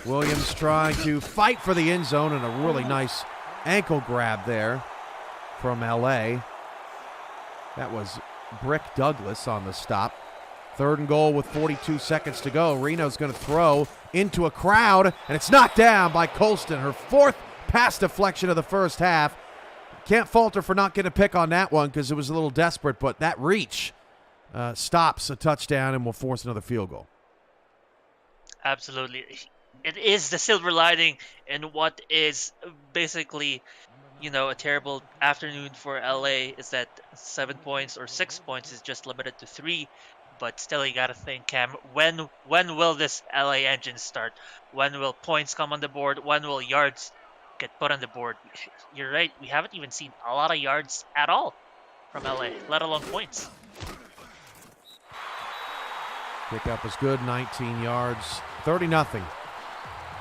Williams trying to fight for the end zone, and a really nice ankle grab there from LA. That was Brick Douglas on the stop. 3rd and goal with 42 seconds to go. Reno's going to throw into a crowd, and it's knocked down by Colston. Her 4th pass deflection of the first half. Can't fault her for not getting a pick on that one because it was a little desperate, but that reach stops a touchdown and will force another field goal. Absolutely. It is the silver lining in what is basically, a terrible afternoon for LA is that 7 points or 6 points is just limited to 3. But still, you got to think, Cam, when will this LA engine start? When will points come on the board? When will yards get put on the board? You're right. We haven't even seen a lot of yards at all from LA, let alone points. Pickup is good, 19 yards, 30-0.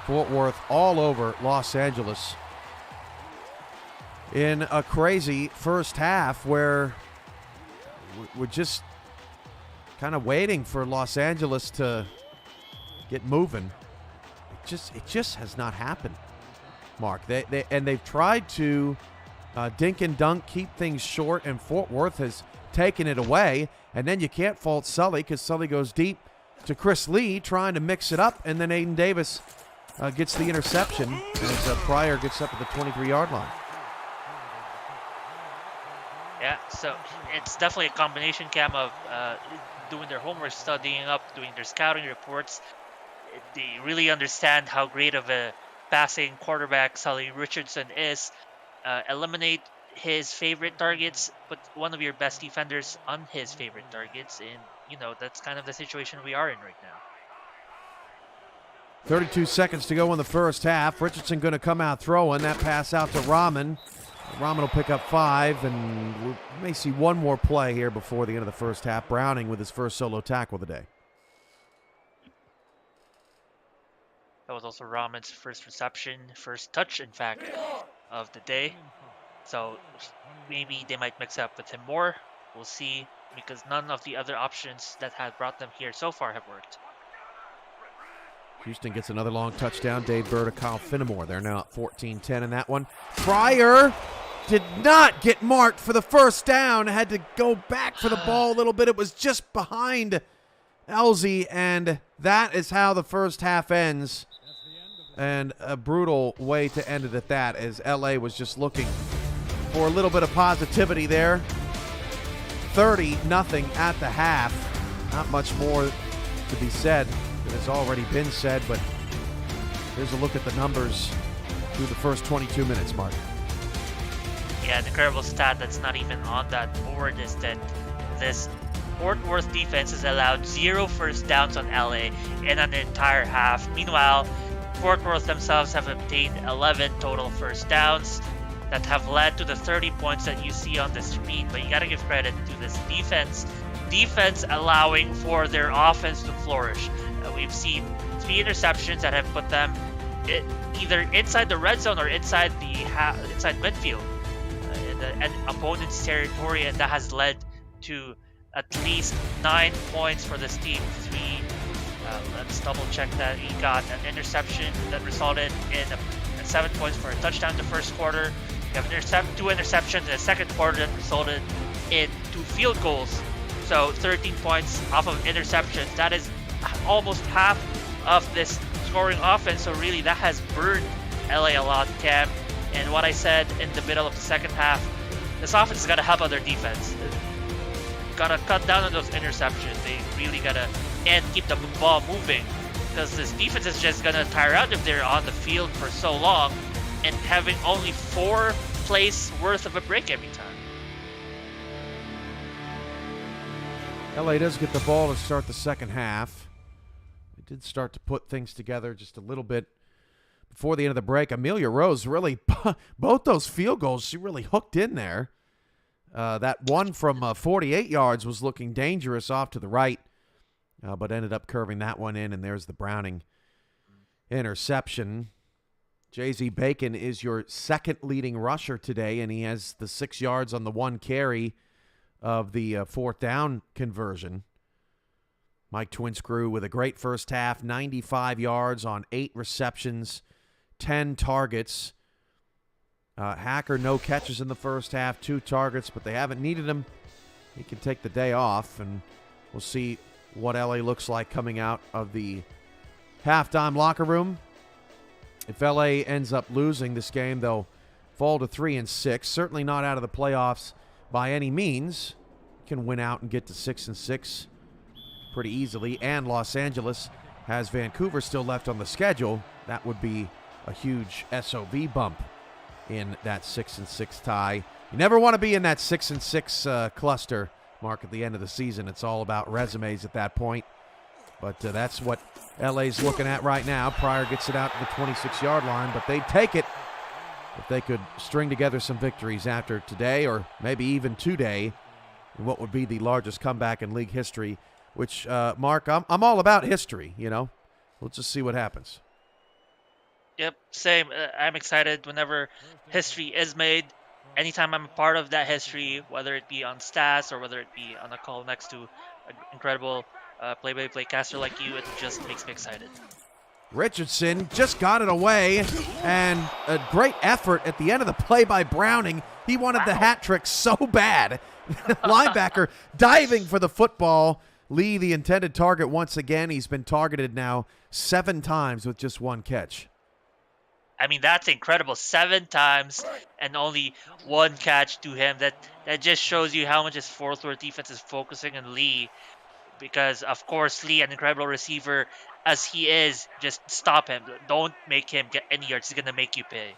Fort Worth all over Los Angeles in a crazy first half where we're just kind of waiting for Los Angeles to get moving. It just has not happened, Mark. They've tried to dink and dunk, keep things short, and Fort Worth has taken it away. And then you can't fault Sully because Sully goes deep to Chris Lee trying to mix it up, and then Aiden Davis gets the interception as Pryor gets up at the 23-yard line. Yeah, so it's definitely a combination, Cam, of doing their homework, studying up, doing their scouting reports. They really understand how great of a passing quarterback Sully Richardson is. Eliminate his favorite targets, put one of your best defenders on his favorite targets, and that's kind of the situation we are in right now. 32 seconds to go in the first half. Richardson going to come out throwing. That pass out to Rahman. Rahman will pick up 5, and we may see one more play here before the end of the first half. Browning with his first solo tackle of the day. That was also Rahman's first reception, first touch, in fact, of the day. So maybe they might mix up with him more. We'll see, because none of the other options that have brought them here so far have worked. Houston gets another long touchdown. Dave Burda, Kyle Finnemore. They're now at 14-10 in that one. Pryor did not get marked for the first down. Had to go back for the ball a little bit. It was just behind Elzy, and that is how the first half ends. And a brutal way to end it at that, as LA was just looking for a little bit of positivity there. 30-0 at the half. Not much more to be said that has already been said, but here's a look at the numbers through the first 22 minutes, Mark. Yeah, the incredible stat that's not even on that board is that this Fort Worth defense has allowed 0 first downs on LA in an entire half. Meanwhile, Fort Worth themselves have obtained 11 total first downs that have led to the 30 points that you see on the screen. But you got to give credit to this defense. Defense allowing for their offense to flourish. We've seen 3 interceptions that have put them either inside the red zone or inside midfield. the opponent's territory, and that has led to at least 9 points for this team. Let's double check that. He got an interception that resulted in 7 points for a touchdown in the first quarter. You have 2 interceptions in the second quarter that resulted in 2 field goals. So 13 points off of interceptions. That is almost half of this scoring offense. So really that has burned LA a lot, Cam. And what I said in the middle of the second half, this offense has got to help out their defense. Gotta cut down on those interceptions. They really gotta and keep the ball moving, because this defense is just gonna tire out if they're on the field for so long and having only 4 plays worth of a break every time. LA does get the ball to start the second half. They did start to put things together just a little bit before the end of the break. Amelia Rose really, both those field goals, she really hooked in there. That one from 48 yards was looking dangerous off to the right, but ended up curving that one in, and there's the Browning interception. Jay-Z Bacon is your second leading rusher today, and he has the 6 yards on the 1 carry of the 4th down conversion. Mike Twinscrew with a great first half, 95 yards on 8 receptions, 10 targets. Hacker, no catches in the first half, 2 targets, but they haven't needed him. He can take the day off, and we'll see what LA looks like coming out of the halftime locker room. If LA ends up losing this game, they'll fall to 3-6. Certainly not out of the playoffs by any means. Can win out and get to 6-6 pretty easily. And Los Angeles has Vancouver still left on the schedule. That would be a huge SOV bump in that 6-6 tie. You never want to be in that 6-6 cluster, Mark, at the end of the season. It's all about resumes at that point. But that's what LA's looking at right now. Pryor gets it out to the 26-yard line, but they'd take it if they could string together some victories after today, or maybe even today, in what would be the largest comeback in league history, which, Mark, I'm all about history, you know. We'll just see what happens. Yep, same. I'm excited whenever history is made. Anytime I'm a part of that history, whether it be on stats or whether it be on a call next to an incredible play-by-play caster like you, it just makes me excited. Richardson just got it away, and a great effort at the end of the play by Browning. He wanted the hat trick so bad. Linebacker diving for the football. Lee, the intended target once again. He's been targeted now 7 times with just 1 catch. I mean, that's incredible. 7 times and only 1 catch to him. That just shows you how much his Fort Worth defense is focusing on Lee. Because, of course, Lee, an incredible receiver as he is, just stop him. Don't make him get any yards. He's going to make you pay.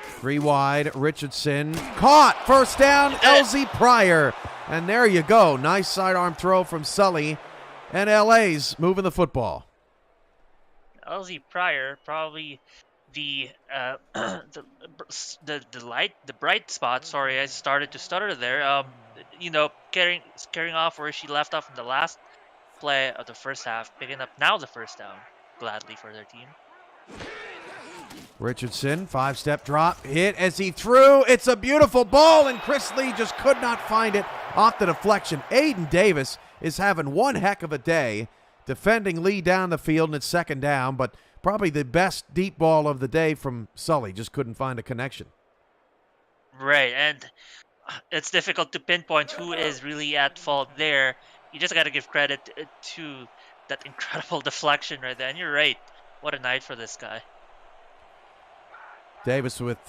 3 wide, Richardson caught. First down, LZ Pryor. And there you go. Nice sidearm throw from Sully. And LA's moving the football. LZ Pryor, probably the bright spot. Sorry, I started to stutter there. Carrying off where she left off in the last play of the first half, picking up now the first down, gladly for their team. Richardson, 5-step drop, hit as he threw. It's a beautiful ball, and Chris Lee just could not find it off the deflection. Aiden Davis is having one heck of a day defending Lee down the field, and it's 2nd down, but probably the best deep ball of the day from Sully. Just couldn't find a connection. Right, and it's difficult to pinpoint who is really at fault there. You just got to give credit to that incredible deflection right there. And you're right. What a night for this guy. Davis with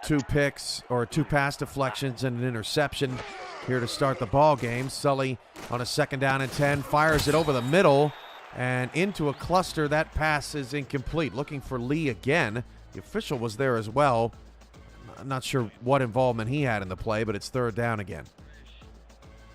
2 picks, or 2 pass deflections and an interception here to start the ball game. Sully on a 2nd down and 10 fires it over the middle and into a cluster. That pass is incomplete. Looking for Lee again. The official was there as well. I'm not sure what involvement he had in the play, but it's 3rd down again.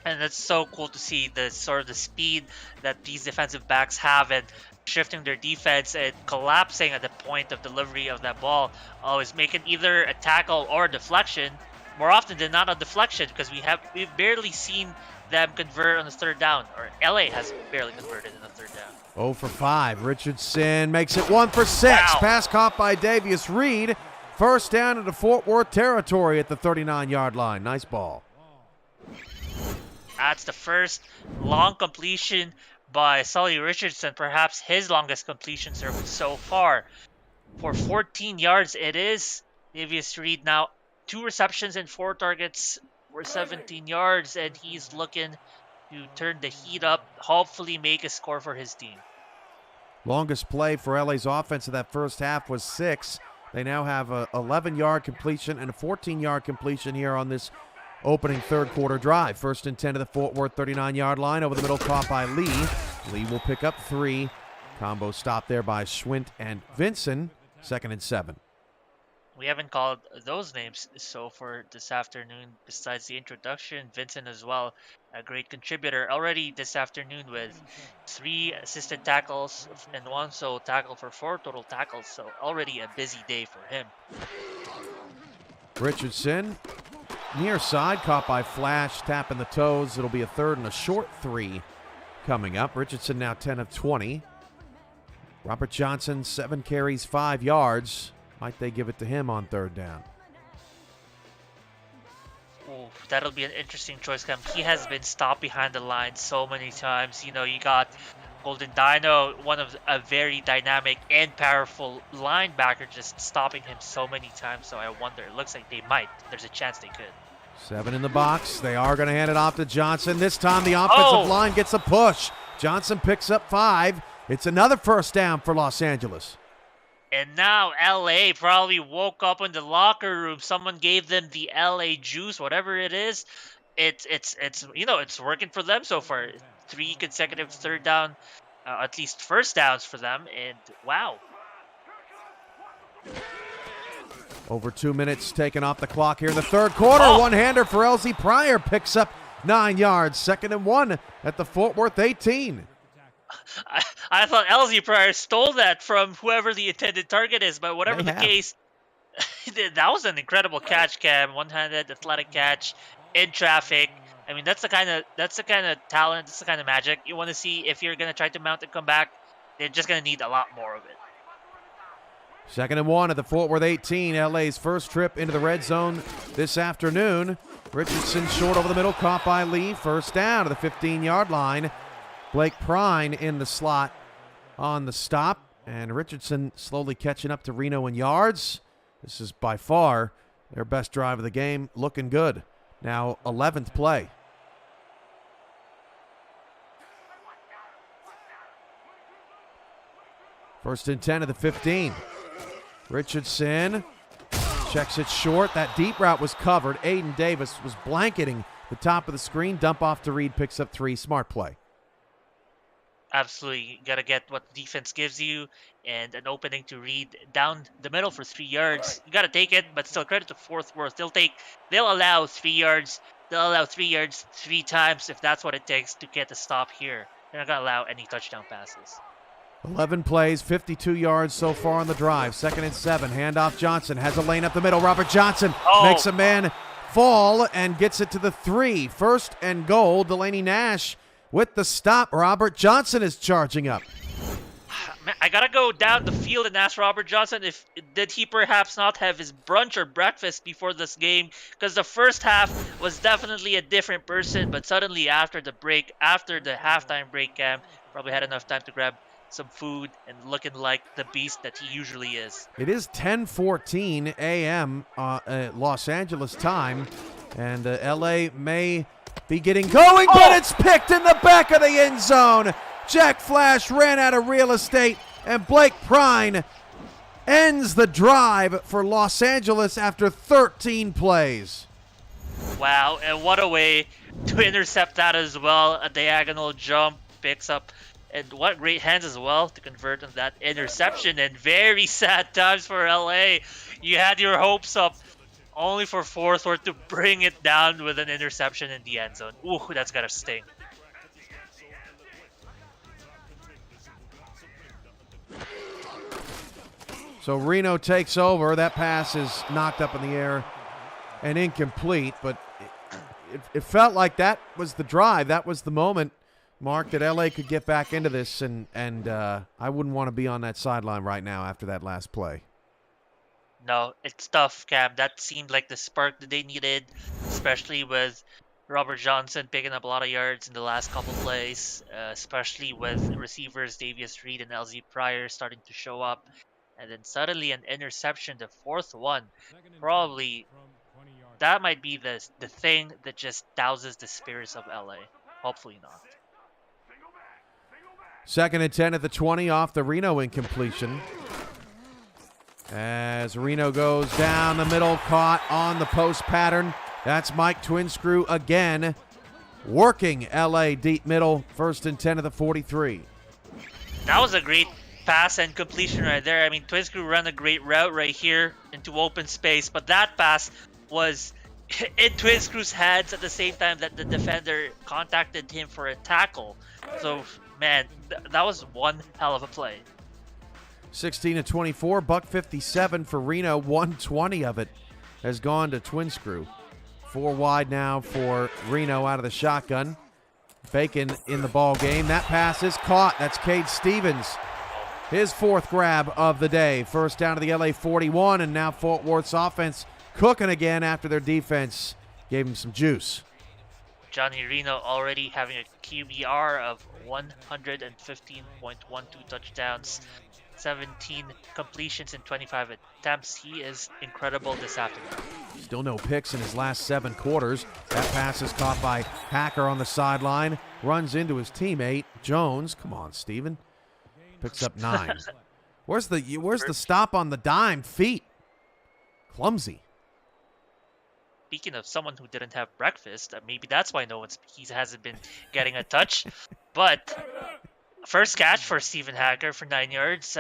And it's so cool to see the sort of the speed that these defensive backs have, and shifting their defense and collapsing at the point of delivery of that ball, always making either a tackle or a deflection. More often than not a deflection, because we've barely seen them convert on the 3rd down, or LA has barely converted in the 3rd down. 0 for 5. Richardson makes it 1 for 6. Wow. Pass caught by Davius Reed. First down into Fort Worth territory at the 39-yard line. Nice ball. That's the first long completion by Sully Richardson, perhaps his longest completion so far. For 14 yards, it is. Davius Reed now 2 receptions and 4 targets for 17 yards, and he's looking to turn the heat up, hopefully make a score for his team. Longest play for LA's offense in that first half was 6. They now have a 11-yard completion and a 14-yard completion here on this opening third quarter drive. First and 10 to the Fort Worth 39-yard line. Over the middle, caught by Lee. Lee will pick up 3. Combo stop there by Schwint and Vinson. 2nd and 7. We haven't called those names so for this afternoon besides the introduction. Vincent as well, a great contributor already this afternoon with 3 assisted tackles and 1 solo tackle for 4 total tackles. So already a busy day for him. Richardson, near side, caught by Flash, tapping the toes. It'll be a 3rd and a short 3 coming up. Richardson now 10 of 20. Robert Johnson, 7 carries, 5 yards. Might they give it to him on 3rd down? Ooh, that'll be an interesting choice, Cam. He has been stopped behind the line so many times. You know, you got Golden Dino, one of a very dynamic and powerful linebacker, just stopping him so many times. So I wonder, it looks like they might. There's a chance they could. 7 in the box. They are going to hand it off to Johnson. This time the offensive line gets a push. Johnson picks up 5. It's another first down for Los Angeles. And now LA probably woke up in the locker room. Someone gave them the LA juice, whatever it is. It's you know, it's working for them so far. 3 consecutive 3rd down, at least first downs for them. And wow. Over 2 minutes taken off the clock here in the 3rd quarter. One-hander for LZ Pryor picks up 9 yards. 2nd and 1 at the Fort Worth 18. I thought LZ Pryor stole that from whoever the intended target is, but whatever the case, that was an incredible catch, Cam. One-handed athletic catch in traffic. I mean, that's the kind of talent, that's the kind of magic you want to see if you're gonna try to mount and come back. They're just gonna need a lot more of it. 2nd and 1 at the Fort Worth 18. LA's first trip into the red zone this afternoon. Richardson short over the middle, caught by Lee. First down to the 15-yard line. Blake Prine in the slot on the stop, and Richardson slowly catching up to Reno in yards. This is by far their best drive of the game, looking good. Now 11th play. First and 10 of the 15. Richardson checks it short. That deep route was covered. Aiden Davis was blanketing the top of the screen. Dump off to Reed, picks up 3. Smart play. Absolutely, you gotta get what the defense gives you, and an opening to Reed down the middle for 3 yards. You gotta take it, but still credit to Fort Worth. They'll allow 3 yards. They'll allow 3 yards 3 times if that's what it takes to get a stop here. They're not gonna allow any touchdown passes. 11 plays, 52 yards so far on the drive. 2nd and 7. Handoff Johnson has a lane up the middle. Robert Johnson makes a man fall and gets it to the 3. 1st and goal. Delaney Nash with the stop. Robert Johnson is charging up. Man, I gotta go down the field and ask Robert Johnson if did he perhaps not have his brunch or breakfast before this game, because the first half was definitely a different person, but suddenly after the halftime break, Cam probably had enough time to grab some food and looking like the beast that he usually is. It is 10:14 a.m. Los Angeles time, and LA may be getting going, but it's picked in the back of the end zone. Jack Flash ran out of real estate, and Blake Prine ends the drive for Los Angeles after 13 plays. Wow, and what a way to intercept that as well. A diagonal jump, picks up, and what great hands as well to convert on that interception. And very sad times for LA. You had your hopes up, only for Fort Worth to bring it down with an interception in the end zone. Ooh, that's gotta sting. So Reno takes over. That pass is knocked up in the air and incomplete, but it felt like that was the drive. That was the moment, Mark, that LA could get back into this, and I wouldn't want to be on that sideline right now after that last play. No, it's tough, Cam. That seemed like the spark that they needed, especially with Robert Johnson picking up a lot of yards in the last couple plays, especially with receivers Davius Reed and LZ Pryor starting to show up. And then suddenly an interception, the fourth one. Probably that might be the thing that just douses the spirits of LA. Hopefully not. 2nd and 10 at the 20 off the Reno incompletion. As Reno goes down the middle, caught on the post pattern. That's Mike Twinscrew again, working LA deep middle, 1st and 10 of the 43. That was a great pass and completion right there. I mean, Twinscrew ran a great route right here into open space, but that pass was in Twinscrew's hands at the same time that the defender contacted him for a tackle. So, man, that was one hell of a play. 16 to 24, $157 for Reno. 120 of it has gone to Twinscrew. 4 wide now for Reno out of the shotgun. Bacon in the ball game. That pass is caught. That's Cade Stevens. His 4th grab of the day. 1st down to the LA 41, and now Fort Worth's offense cooking again after their defense gave him some juice. Johnny Reno already having a QBR of 115.12 touchdowns. 17 completions in 25 attempts. He is incredible this afternoon. Still no picks in his last 7 quarters. That pass is caught by Hacker on the sideline. Runs into his teammate, Jones. Come on, Steven. Picks up 9. Where's the stop on the dime? Feet. Clumsy. Speaking of someone who didn't have breakfast, maybe that's why he hasn't been getting a touch. But first catch for Stephen Hacker for 9 yards.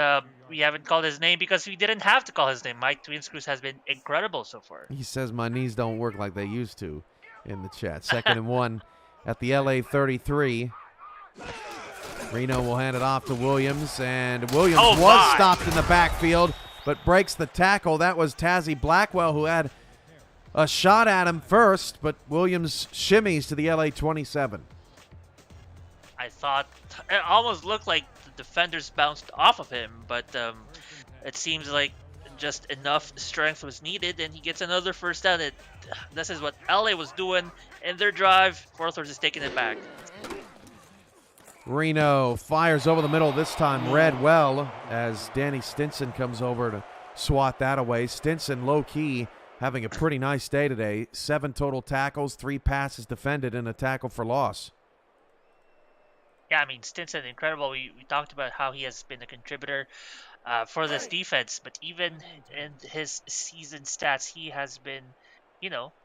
We haven't called his name because we didn't have to call his name. Mike Twinscrew has been incredible so far. He says my knees don't work like they used to in the chat. 2nd and 1 at the LA 33. Reno will hand it off to Williams, and Williams was stopped in the backfield, but breaks the tackle. That was Tazzy Blackwell who had a shot at him first, but Williams shimmies to the LA 27. I thought it almost looked like the defenders bounced off of him, but it seems like just enough strength was needed, and he gets another first down. This is what LA was doing in their drive. Fort Worth is taking it back. Reno fires over the middle, this time read well as Danny Stinson comes over to swat that away. Stinson low-key having a pretty nice day today. 7 total tackles, 3 passes defended, and a tackle for loss. Yeah, I mean, Stinson, incredible. We talked about how he has been a contributor for this defense, but even in his season stats, he has been,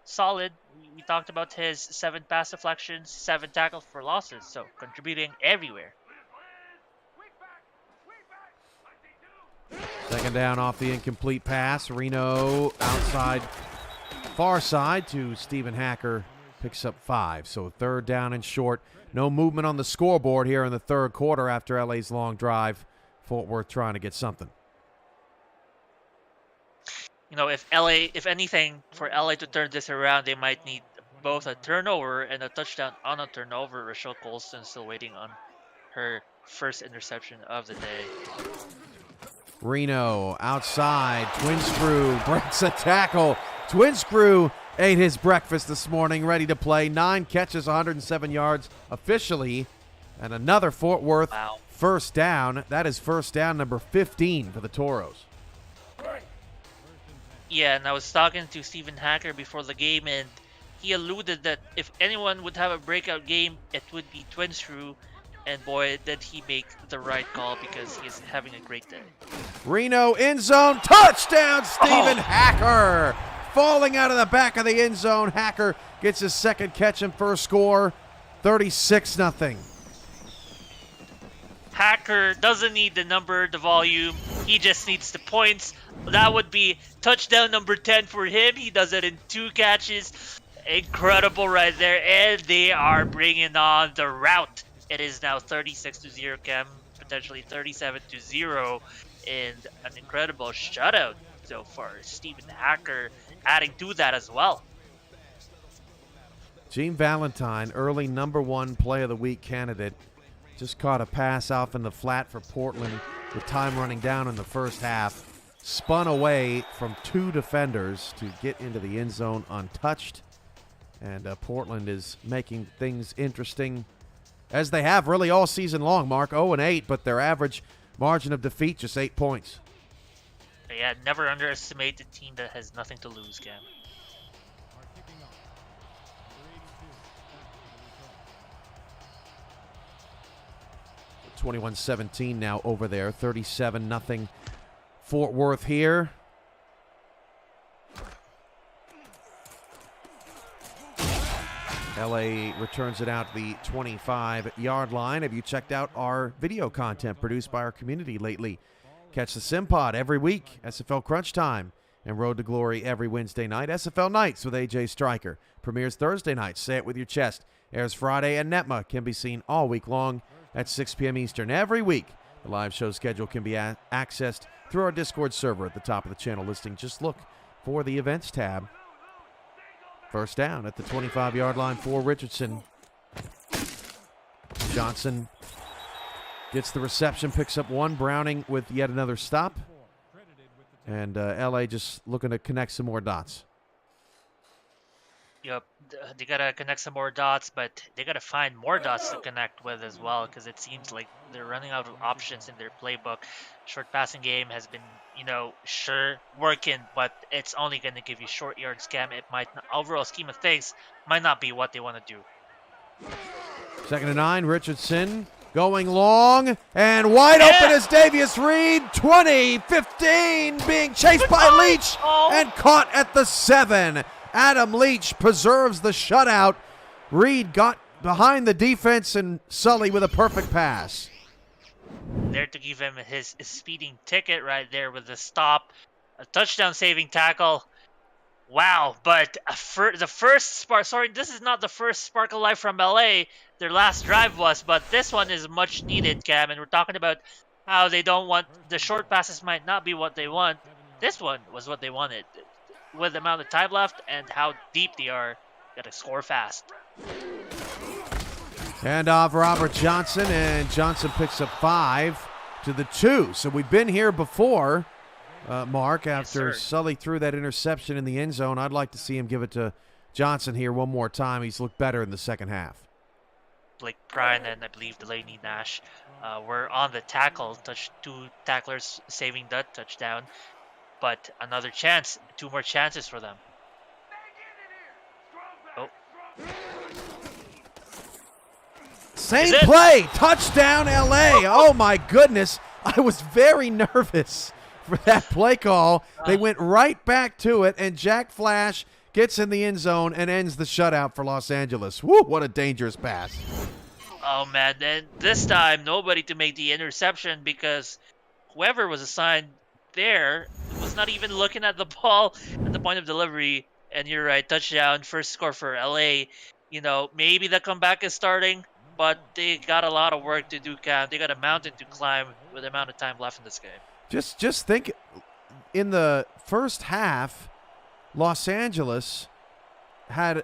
solid. We talked about his 7 pass deflections, 7 tackles for losses, so contributing everywhere. 2nd down off the incomplete pass. Reno outside, far side to Stephen Hacker, picks up 5. So 3rd down and short. No movement on the scoreboard here in the 3rd quarter after LA's long drive. Fort Worth trying to get something. If anything, for LA to turn this around, they might need both a turnover and a touchdown on a turnover. Rochelle Colston still waiting on her first interception of the day. Reno outside. Twinscrew breaks a tackle. Twinscrew ate his breakfast this morning, ready to play. 9 catches, 107 yards officially. And another Fort Worth first down. That is first down number 15 for the Toros. Yeah, and I was talking to Stephen Hacker before the game, and he alluded that if anyone would have a breakout game, it would be Twinscrew. And boy, did he make the right call because he's having a great day. Reno end zone, touchdown, Stephen Hacker. Falling out of the back of the end zone. Hacker gets his 2nd catch and first score, 36-0. Hacker doesn't need the number, the volume. He just needs the points. That would be touchdown number 10 for him. He does it in 2 catches. Incredible right there. And they are bringing on the route. It is now 36-0, Cam. Potentially 37-0. And an incredible shutout so far. Stephen Hacker adding to that as well. Gene Valentine, early number 1 play of the week candidate, just caught a pass off in the flat for Portland with time running down in the first half. spun away from 2 defenders to get into the end zone untouched. And Portland is making things interesting, as they have really all season long, Mark. 0-8, but their average margin of defeat just 8 points. Yeah, never underestimate the team that has nothing to lose, Cam. 21-17 now over there. 37-0 Fort Worth here. LA returns it out the 25-yard line. Have you checked out our video content produced by our community lately? Catch the SimPod every week, SFL Crunch Time, and Road to Glory every Wednesday night. SFL Nights with AJ Stryker premieres Thursday night. Say it with your chest. Airs Friday, and Netma can be seen all week long at 6 p.m. Eastern every week. The live show schedule can be accessed through our Discord server at the top of the channel listing. Just look for the events tab. First down at the 25-yard line for Richardson. Johnson gets the reception, picks up 1. Browning with yet another stop. And LA just looking to connect some more dots. Yep, they gotta connect some more dots, but they gotta find more dots to connect with as well, because it seems like they're running out of options in their playbook. Short passing game has been, sure working, but it's only gonna give you short yard scam. It might, overall scheme of things, might not be what they want to do. 2nd and 9, Richardson going long and wide open is Davius Reed. 20-15, being chased by Leach and caught at the 7. Adam Leach preserves the shutout. Reed got behind the defense, and Sully with a perfect pass. There to give him his speeding ticket right there with the stop. A touchdown saving tackle. Wow, but the first spark, sorry, this is not the first spark of life from LA. Their last drive was, but this one is much needed, Cam. And we're talking about how they don't want, the short passes might not be what they want. This one was what they wanted. With the amount of time left and how deep they are, gotta score fast. Hand off Robert Johnson, and Johnson picks up 5 to the 2. So we've been here before, Mark, after Sully threw that interception in the end zone. I'd like to see him give it to Johnson here one more time. He's looked better in the second half. Blake Prine and I believe Delaney Nash were on the tackle. 2 tacklers saving that touchdown. But another chance, 2 more chances for them. Oh. Same play, touchdown LA. Oh my goodness, I was very nervous for that play call. They went right back to it, and Jack Flash gets in the end zone and ends the shutout for Los Angeles. Woo, what a dangerous pass. Oh man, and this time nobody to make the interception, because whoever was assigned there was not even looking at the ball at the point of delivery. And you're right, touchdown, first score for LA. Maybe the comeback is starting, but they got a lot of work to do, Cam. They got a mountain to climb with the amount of time left in this game. Just think, in the first half, Los Angeles had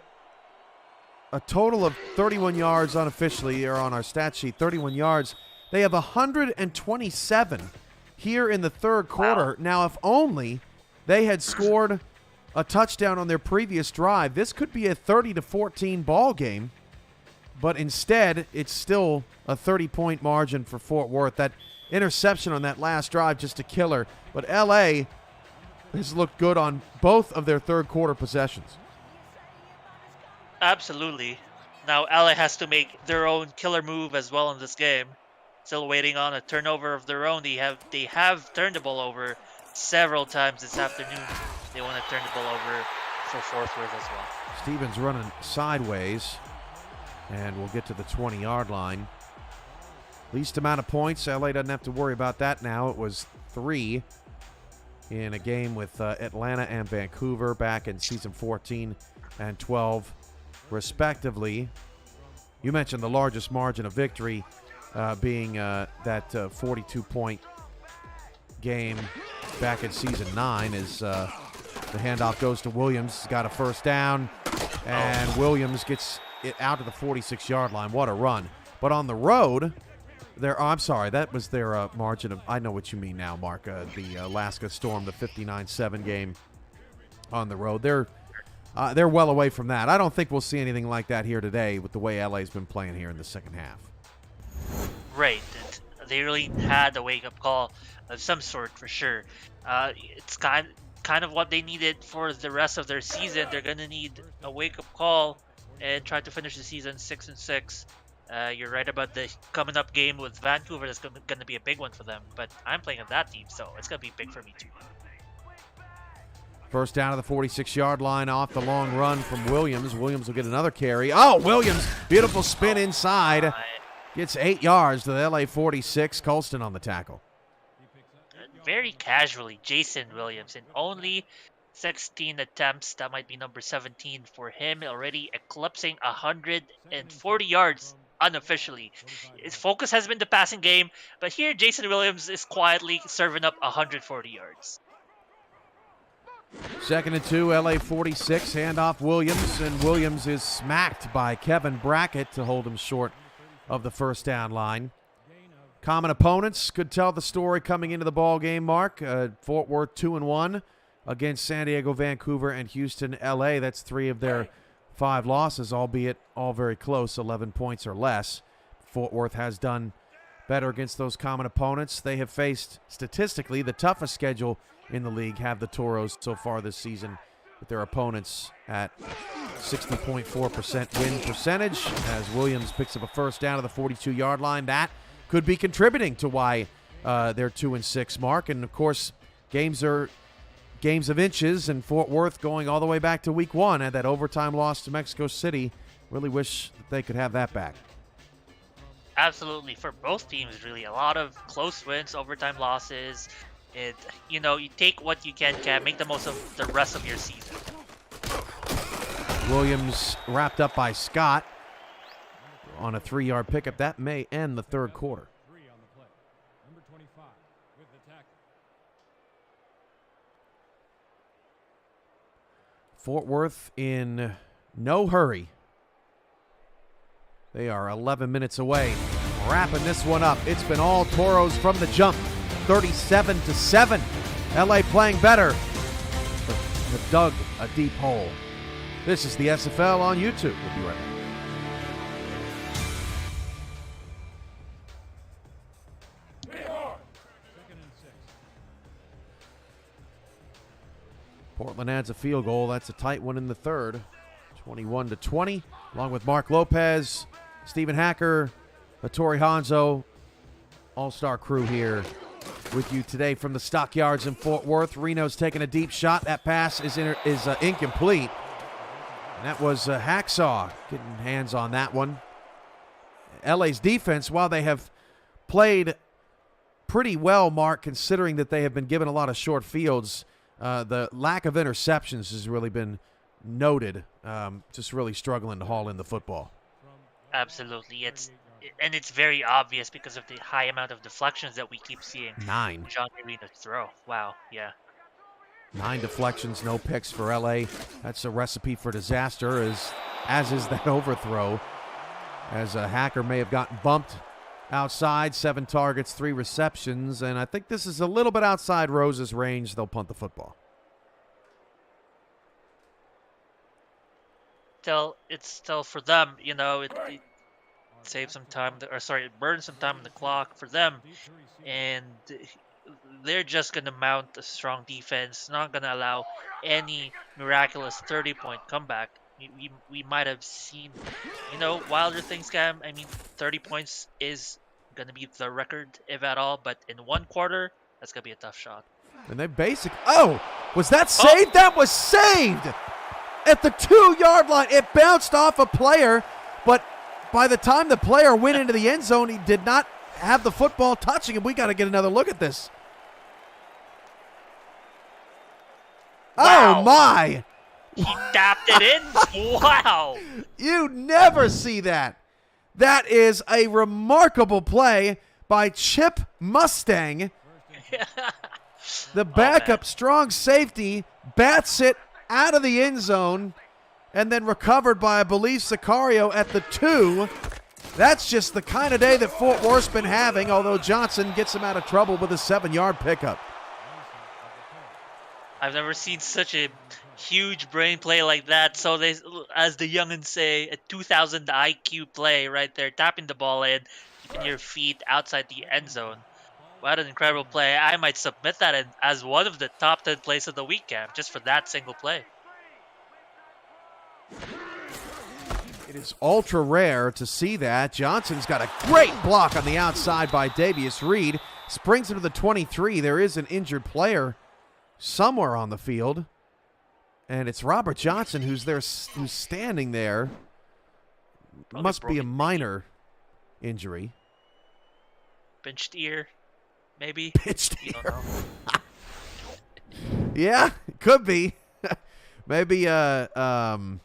a total of 31 yards unofficially, or on our stat sheet, 31 yards. They have 127 here in the third quarter. Wow. Now, if only they had scored a touchdown on their previous drive, this could be a 30-14 ball game. But instead, it's still a 30-point margin for Fort Worth. That interception on that last drive, just a killer. But LA has looked good on both of their third quarter possessions. Absolutely. Now LA has to make their own killer move as well in this game. Still waiting on a turnover of their own. They have turned the ball over several times this afternoon. They want to turn the ball over for Fort Worth as well. Stevens running sideways, and we'll get to the 20-yard line. Least amount of points. LA doesn't have to worry about that now. It was 3 in a game with Atlanta and Vancouver back in season 14 and 12, respectively. You mentioned the largest margin of victory being that 42-point game back in season 9 as the handoff goes to Williams. He's got a first down, and Williams gets it out to the 46-yard line. What a run. But on the road, I'm sorry, that was their margin of. I know what you mean now, Mark. The Alaska Storm, the 59-7 game on the road. They're well away from that. I don't think we'll see anything like that here today with the way LA's been playing here in the second half. Right. They really had a wake-up call of some sort for sure. It's kind of what they needed for the rest of their season. They're gonna need a wake-up call and try to finish the season 6-6. You're right about the coming up game with Vancouver. That's gonna be a big one for them. But I'm playing on that team, so it's gonna be big for me too. First down to the 46-yard line off the long run from Williams. Williams will get another carry. Oh, Williams, beautiful spin inside. Gets 8 yards to the LA 46. Colston on the tackle. Very casually, Jason Williams, in only 16 attempts. That might be number 17 for him, already eclipsing 140 yards unofficially. His focus has been the passing game, but here Jason Williams is quietly serving up 140 yards. 2nd and 2, LA 46, handoff Williams, and Williams is smacked by Kevin Brackett to hold him short of the first down line. Common opponents could tell the story coming into the ball game, Mark. Fort Worth 2-1 against San Diego, Vancouver, and Houston, LA. That's 3 of their 5 losses, albeit all very close, 11 points or less. Fort Worth has done better against those common opponents. They have faced, statistically, the toughest schedule in the league, have the Toros so far this season, with their opponents at 60.4% win percentage, as Williams picks up a first down to the 42-yard line. That could be contributing to why they're 2-6, Mark. And, of course, games are games of inches, and Fort Worth going all the way back to week 1 at that overtime loss to Mexico City. Really wish that they could have that back. Absolutely, for both teams, really. A lot of close wins, overtime losses. You take what you can, make the most of the rest of your season. Williams wrapped up by Scott on a 3-yard pickup. That may end the third quarter. Fort Worth in no hurry. They are 11 minutes away. Wrapping this one up. It's been all Toros from the jump. 37-7. LA playing better. Have dug a deep hole. This is the SFL on YouTube. We'll be right back. Portland adds a field goal. That's a tight one in the third. 21-20. Along with Mark Lopez, Stephen Hacker, Hattori Hanzo, all-star crew here with you today from the Stockyards in Fort Worth. Reno's taking a deep shot. That pass is incomplete. And that was Hacksaw getting hands on that one. LA's defense, while they have played pretty well, Mark, considering that they have been given a lot of short fields, the lack of interceptions has really been noted. Just really struggling to haul in the football. Absolutely. It's very obvious because of the high amount of deflections that we keep seeing. 9. John Arena's throw. Wow, yeah. 9 deflections, no picks for LA. That's a recipe for disaster, as is that overthrow. As a Hacker may have gotten bumped outside, 7 targets, 3 receptions, and I think this is a little bit outside Rose's range. They'll punt the football. It's still for them, it saves some time, it burns some time on the clock for them, and they're just going to mount a strong defense, not going to allow any miraculous 30-point comeback. We might have seen, wilder things, Cam. 30 points is going to be the record, if at all, but in one quarter, that's going to be a tough shot. And they was that saved? Oh. That was saved! At the 2-yard line, it bounced off a player, but by the time the player went into the end zone, he did not have the football touching him. We got to get another look at this. Wow. Oh, my. He tapped it in. Wow. You never see that. That is a remarkable play by Chip Mustang. The backup strong safety bats it out of the end zone and then recovered by, I believe, Sicario at the 2. That's just the kind of day that Fort Worth's been having, although Johnson gets him out of trouble with a 7-yard pickup. I've never seen such a huge brain play like that. So they, as the youngins say, a 2000 IQ play right there, tapping the ball in, keeping your feet outside the end zone. What an incredible play. I might submit that as one of the top 10 plays of the week, Cam, just for that single play. It is ultra rare to see that. Johnson's got a great block on the outside by Davius Reed. Springs him to the 23. There is an injured player somewhere on the field. And it's Robert Johnson who's standing there. Probably Must be a broken minor injury. Pinched ear, maybe. Pitched You don't ear. know. Yeah, it could be. maybe hurt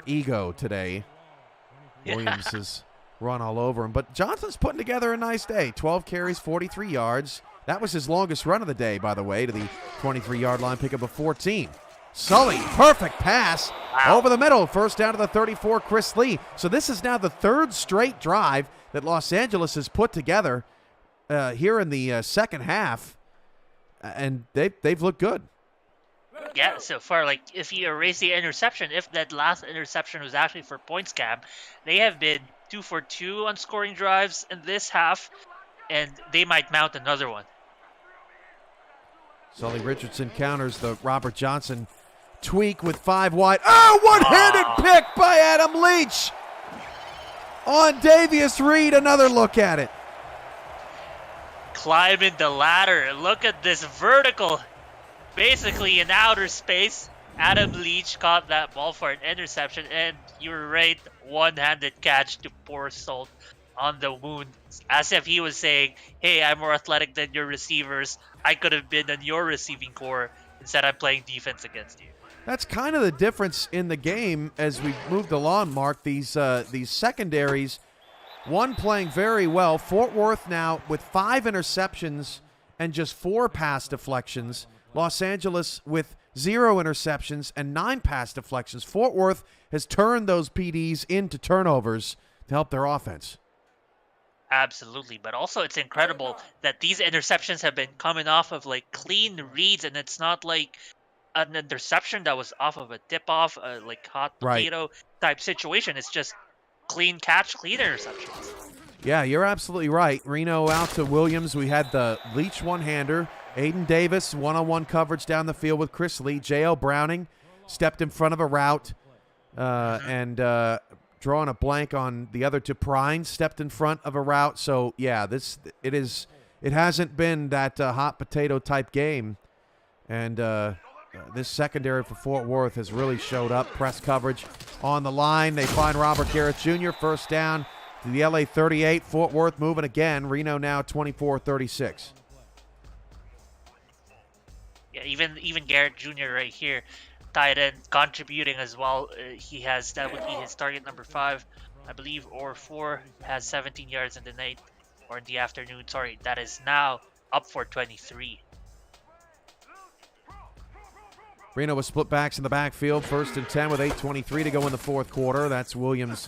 ego today. Yeah. Williams has run all over him. But Johnson's putting together a nice day. 12 carries, 43 yards. That was his longest run of the day, by the way, to the 23-yard line, pickup of 14. Sully, perfect pass over the middle. First down to the 34, Chris Lee. So this is now the third straight drive that Los Angeles has put together here in the second half, and they've looked good. Yeah, so far, like, if you erase the interception, if that last interception was actually for points, Cam, they have been 2 for 2 on scoring drives in this half, and they might mount another one. Sully Richardson counters the Robert Johnson tweak with 5 wide. Oh, one-handed pick by Adam Leach on Davius Reed. Another look at it. Climbing the ladder. Look at this vertical. Basically in outer space. Adam Leach caught that ball for an interception, and you're right, one-handed catch to pour salt on the wound, as if he was saying, hey, I'm more athletic than your receivers. I could have been in your receiving core. Instead, I'm playing defense against you. That's kind of the difference in the game as we moved along, Mark. These secondaries, one playing very well. Fort Worth now with 5 interceptions and just 4 pass deflections. Los Angeles with 0 interceptions and 9 pass deflections. Fort Worth has turned those PDs into turnovers to help their offense. Absolutely, but also it's incredible that these interceptions have been coming off of like clean reads, and it's not like an interception that was off of a tip-off, like hot potato type situation. It's just clean catch, clean interceptions. Yeah, you're absolutely right. Reno out to Williams. We had the Leach one-hander. Aiden Davis, one-on-one coverage down the field with Chris Lee. J.L. Browning stepped in front of a route and drawing a blank on the other two. Prine stepped in front of a route. So, yeah, it hasn't been that hot potato type game. And this secondary for Fort Worth has really showed up. Press coverage on the line. They find Robert Garrett Jr. First down to the LA 38. Fort Worth moving again. Reno now 24-36. Yeah, even Garrett Jr. right here, tight end, contributing as well. That would be his target number 5, I believe, or 4. Has 17 yards in the night or in the afternoon. Sorry, that is now up for 23. Reno with split backs in the backfield. 1st and 10 with 8:23 to go in the fourth quarter. That's Williams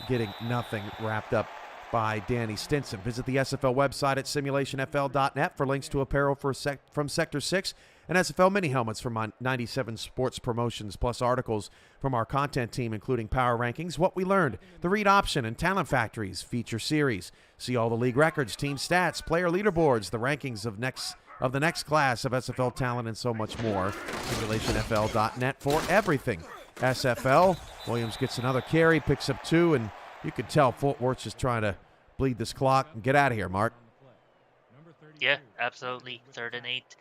getting nothing wrapped up by Danny Stinson. Visit the SFL website at simulationfl.net for links to apparel from Sector 6 and SFL mini helmets from 97 Sports Promotions, plus articles from our content team, including Power Rankings, What We Learned, The Read Option, and Talent Factories feature series. See all the league records, team stats, player leaderboards, the rankings of the next class of SFL talent, and so much more. Simulationfl.net for everything SFL. Williams gets another carry, picks up 2, and you can tell Fort Worth's just trying to bleed this clock and get out of here, Mark. Yeah, absolutely. 3rd and 8.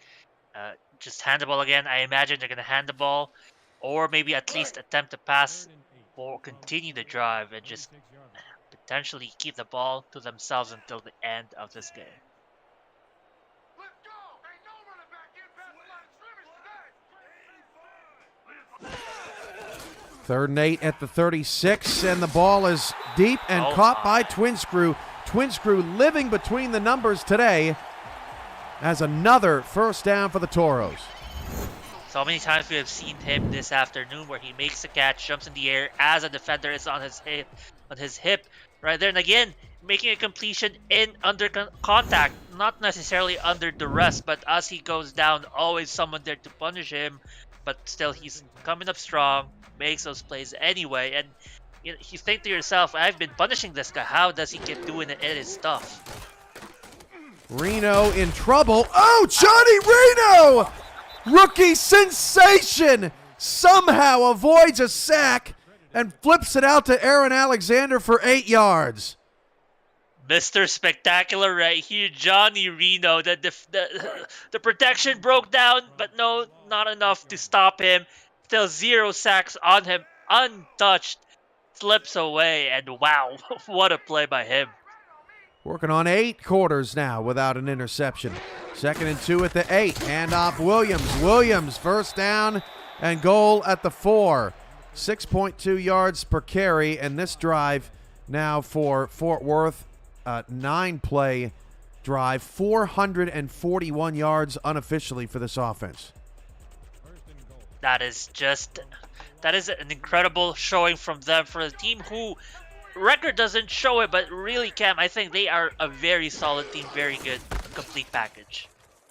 Just hand the ball again. I imagine they're going to hand the ball, or maybe at least attempt to pass or continue the drive and just potentially keep the ball to themselves until the end of this game. Third and 8 at the 36, and the ball is deep and caught by Twin Screw. Twin Screw living between the numbers today as another first down for the Toros. So many times we have seen him this afternoon where he makes a catch, jumps in the air as a defender is on his hip. Right there, and again, making a completion in under contact, not necessarily under duress, but as he goes down, always someone there to punish him. But still, he's coming up strong, makes those plays anyway. And you think to yourself, I've been punishing this guy. How does he keep doing it? It is tough. Reno in trouble. Oh, Johnny Reno! Rookie sensation somehow avoids a sack and flips it out to Aaron Alexander for 8 yards. Mr. Spectacular right here, Johnny Reno. The protection broke down, but no, not enough to stop him. Still 0 sacks on him, untouched. Slips away, and wow, what a play by him. Working on 8 quarters now without an interception. 2nd and 2 at the 8. Handoff Williams. Williams first down and goal at the 4. 6.2 yards per carry, and this drive now for Fort Worth, 9-play drive, 441 yards unofficially for this offense. That is an incredible showing from them for a team who record doesn't show it, but really, Cam, I think they are a very solid team, very good, complete package.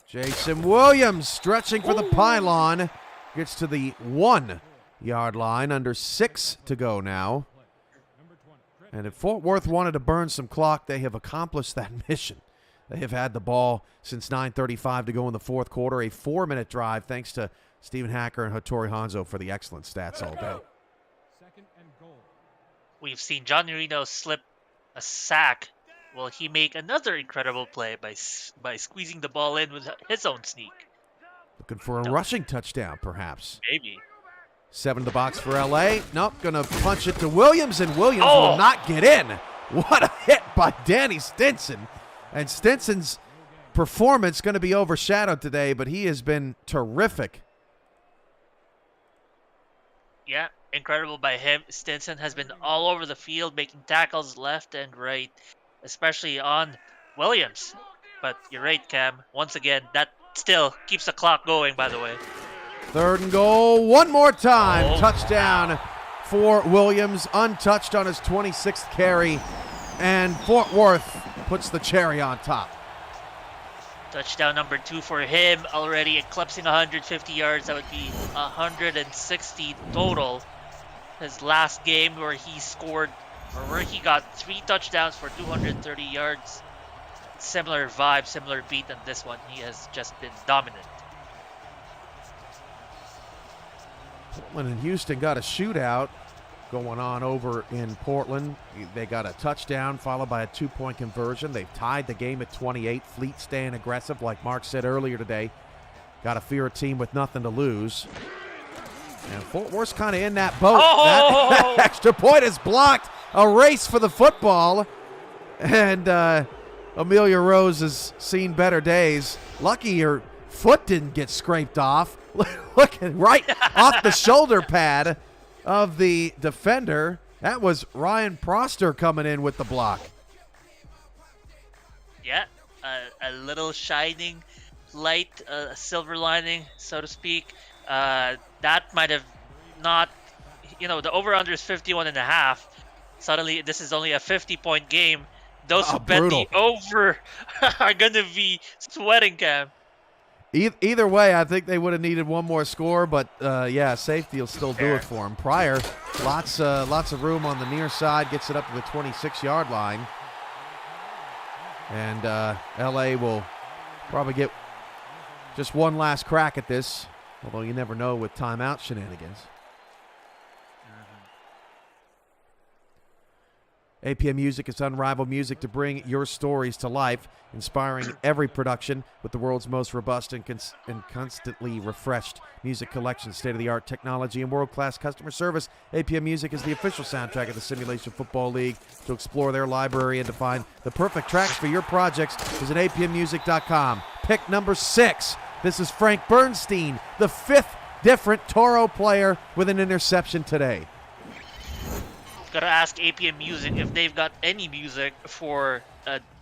Jason Williams stretching for the pylon. Gets to the 1-yard line, under 6 to go now. And if Fort Worth wanted to burn some clock, they have accomplished that mission. They have had the ball since 9:35 to go in the 4th quarter. A 4-minute drive thanks to Stephen Hacker and Hattori Hanzo for the excellent stats all day. We've seen Johnny Reno slip a sack. Will he make another incredible play by squeezing the ball in with his own sneak? Looking for a rushing touchdown, perhaps. Maybe. 7 to the box for L.A. Nope, gonna punch it to Williams, and Williams will not get in. What a hit by Danny Stinson. And Stinson's performance going to be overshadowed today, but he has been terrific. Yeah, incredible by him. Stinson has been all over the field, making tackles left and right, especially on Williams. But you're right, Cam. Once again, that still keeps the clock going, by the way. 3rd and goal, one more time. Touchdown for Williams, untouched on his 26th carry. And Fort Worth puts the cherry on top. Touchdown number 2 for him, already eclipsing 150 yards. That would be 160 total. His last game where he scored, or where he got 3 touchdowns for 230 yards. Similar vibe, similar beat than this one. He has just been dominant. Portland and Houston got a shootout going on over in Portland. They got a touchdown followed by a 2-point conversion. They've tied the game at 28. Fleet staying aggressive, like Mark said earlier today. Got to fear a team with nothing to lose. And Fort Worth's kind of in that boat. That extra point is blocked. A race for the football. And Amelia Rose has seen better days. Lucky her foot didn't get scraped off. Looking right off the shoulder pad of the defender. That was Ryan Proster coming in with the block. Yeah, a little shining light, a silver lining, so to speak. That might have not, the over-under is 51.5. Suddenly, this is only a 50-point game. Those who bet the over are going to be sweating, Cam. Either way, I think they would have needed one more score, but safety will still do it for him. Pryor, lots of room on the near side, gets it up to the 26-yard line. And LA will probably get just one last crack at this, although you never know with timeout shenanigans. APM Music is unrivaled music to bring your stories to life, inspiring every production with the world's most robust and constantly refreshed music collection, state-of-the-art technology, and world-class customer service. APM Music is the official soundtrack of the Simulation Football League. To explore their library and to find the perfect tracks for your projects, visit apmmusic.com. Pick number 6. This is Frank Bernstein, the 5th different Toro player with an interception today. Gotta ask APM Music if they've got any music for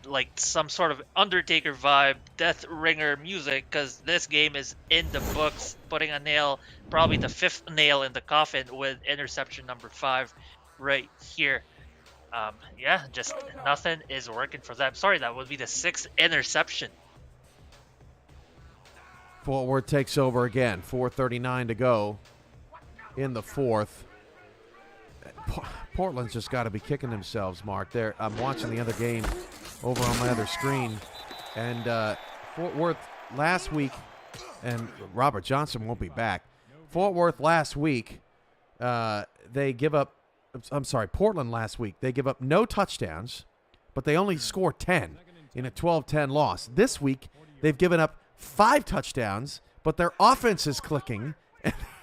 like some sort of Undertaker vibe, Death Ringer music, because this game is in the books, putting a nail, probably the 5th nail in the coffin with interception number 5 right here. Yeah, just nothing is working for them. Sorry, that would be the 6th interception. Fort Worth takes over again. 4:39 to go in the 4th. Portland's just got to be kicking themselves, Mark. I'm watching the other game over on my other screen. And Fort Worth last week, and Robert Johnson won't be back. Fort Worth last week, they give up, Portland last week, they give up no touchdowns, but they only score 10 in a 12-10 loss. This week, they've given up 5 touchdowns, but their offense is clicking.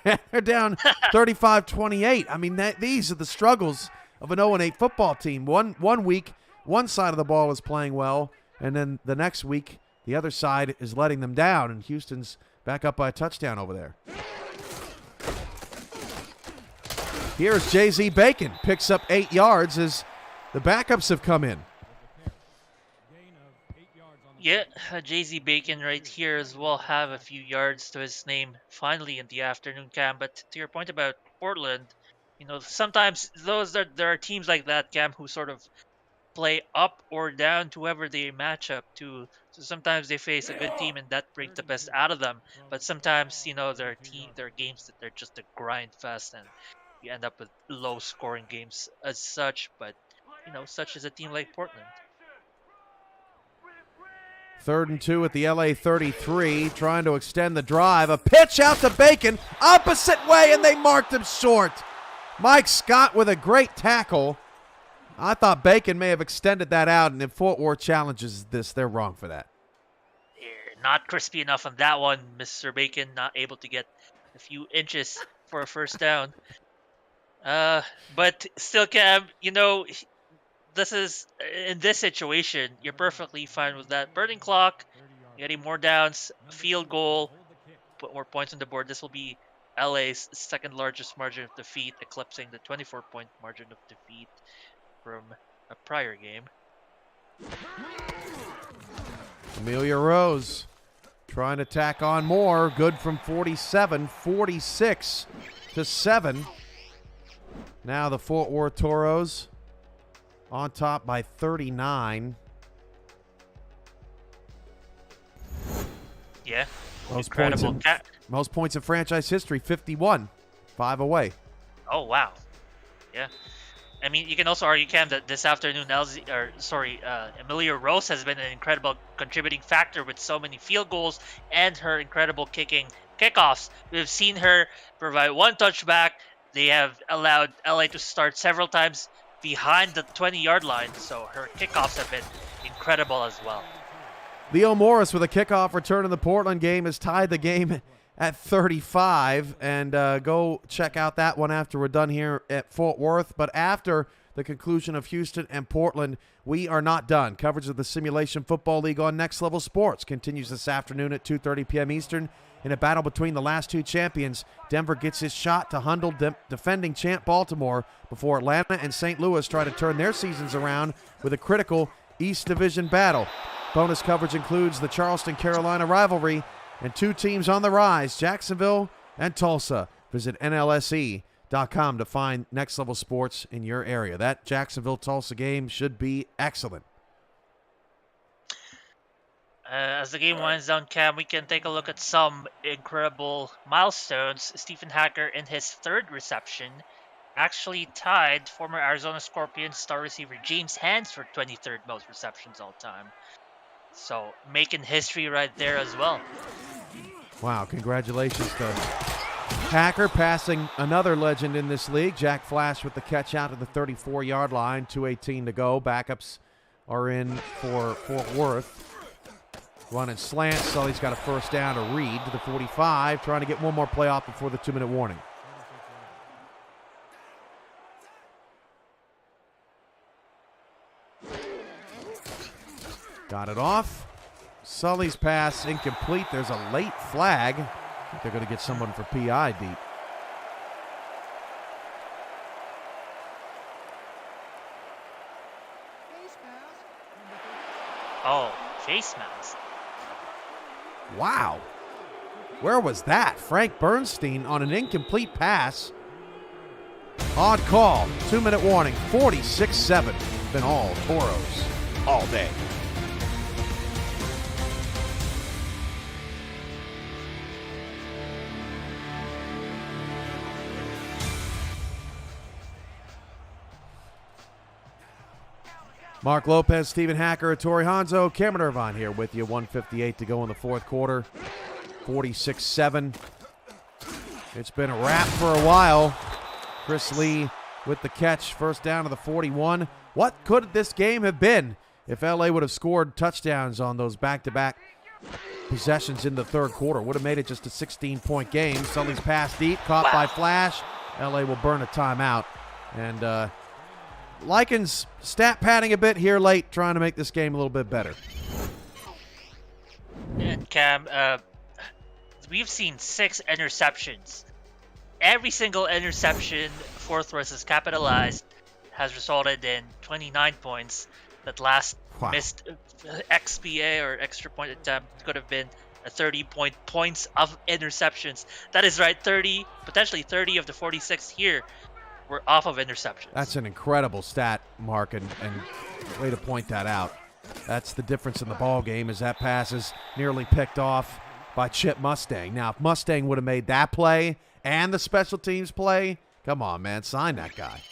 They're down 35-28. I mean, these are the struggles of an 0-8 football team. One week, one side of the ball is playing well, and then the next week, the other side is letting them down, and Houston's back up by a touchdown over there. Here's J.Z. Bacon, picks up 8 yards as the backups have come in. Yeah, Jay-Z Bacon right here as well have a few yards to his name finally in the afternoon, Cam. But to your point about Portland, sometimes there are teams like that, Cam, who sort of play up or down to whoever they match up to. So sometimes they face a good team and that brings the best out of them. But sometimes, there are games that they're just a grind fest and you end up with low scoring games as such. But, such as a team like Portland. 3rd and 2 at the LA 33, trying to extend the drive. A pitch out to Bacon, opposite way, and they marked him short. Mike Scott with a great tackle. I thought Bacon may have extended that out, and if Fort Worth challenges this, they're wrong for that. You're not crispy enough on that one, Mr. Bacon. Not able to get a few inches for a first down. But still, Cam, this is, in this situation, you're perfectly fine with that. Burning clock, getting more downs, field goal, put more points on the board. This will be LA's 2nd largest margin of defeat, eclipsing the 24-point margin of defeat from a prior game. Amelia Rose trying to tack on more. Good from 47, 46-7. Now the Fort Worth Toros on top by 39. Yeah. Most incredible. Most points in franchise history, 51. 5 away. Oh, wow. Yeah. I mean, you can also argue, Cam, that this afternoon, Amelia Rose has been an incredible contributing factor with so many field goals and her incredible kickoffs. We've seen her provide 1 touchback. They have allowed LA to start several times behind the 20-yard line, so her kickoffs have been incredible as well. Leo Morris with a kickoff return in the Portland game has tied the game at 35, and go check out that one after we're done here at Fort Worth. But after the conclusion of Houston and Portland, we are not done. Coverage of the Simulation Football League on Next Level Sports continues this afternoon at 2:30 p.m. Eastern. In a battle between the last 2 champions, Denver gets his shot to handle defending champ Baltimore before Atlanta and St. Louis try to turn their seasons around with a critical East Division battle. Bonus coverage includes the Charleston-Carolina rivalry and 2 teams on the rise, Jacksonville and Tulsa. Visit NLSE.com to find Next Level Sports in your area. That Jacksonville-Tulsa game should be excellent. As the game winds down, Cam, we can take a look at some incredible milestones. Stephen Hacker, in his 3rd reception, actually tied former Arizona Scorpions star receiver James Hands for 23rd most receptions all time. So, making history right there as well. Wow, congratulations to Hacker, passing another legend in this league. Jack Flash with the catch out to the 34-yard line, 2:18 to go. Backups are in for Fort Worth. Running slant, Sully's got a first down to Reed to the 45, trying to get one more play off before the 2-minute warning. Got it off. Sully's pass incomplete. There's a late flag. I think they're going to get someone for PI deep. Base pass, number Oh, face mask. Wow. Where was that? Frank Bernstein on an incomplete pass. Odd call. 2-minute warning. 46-7. Been all Toros all day. Mark Lopez, Steven Hacker, Tori Hanzo, Cameron Irvine here with you. 1:58 to go in the fourth quarter. 46-7. It's been a wrap for a while. Chris Lee with the catch. First down to the 41. What could this game have been if LA would have scored touchdowns on those back-to-back possessions in the third quarter? Would have made it just a 16-point game. Sully's pass deep, caught by Flash. LA will burn a timeout. And Lycan's stat padding a bit here late, trying to make this game a little bit better. And Cam, we've seen 6 interceptions. Every single interception Fort Worth has capitalized has resulted in 29 points. That last missed XPA or extra point attempt could have been a 30 points of interceptions. That is right, potentially 30 of the 46 here were off of interceptions. That's an incredible stat, Mark, and way to point that out. That's the difference in the ball game, is that pass is nearly picked off by Chip Mustang. Now, if Mustang would have made that play and the special teams play, come on, man, sign that guy.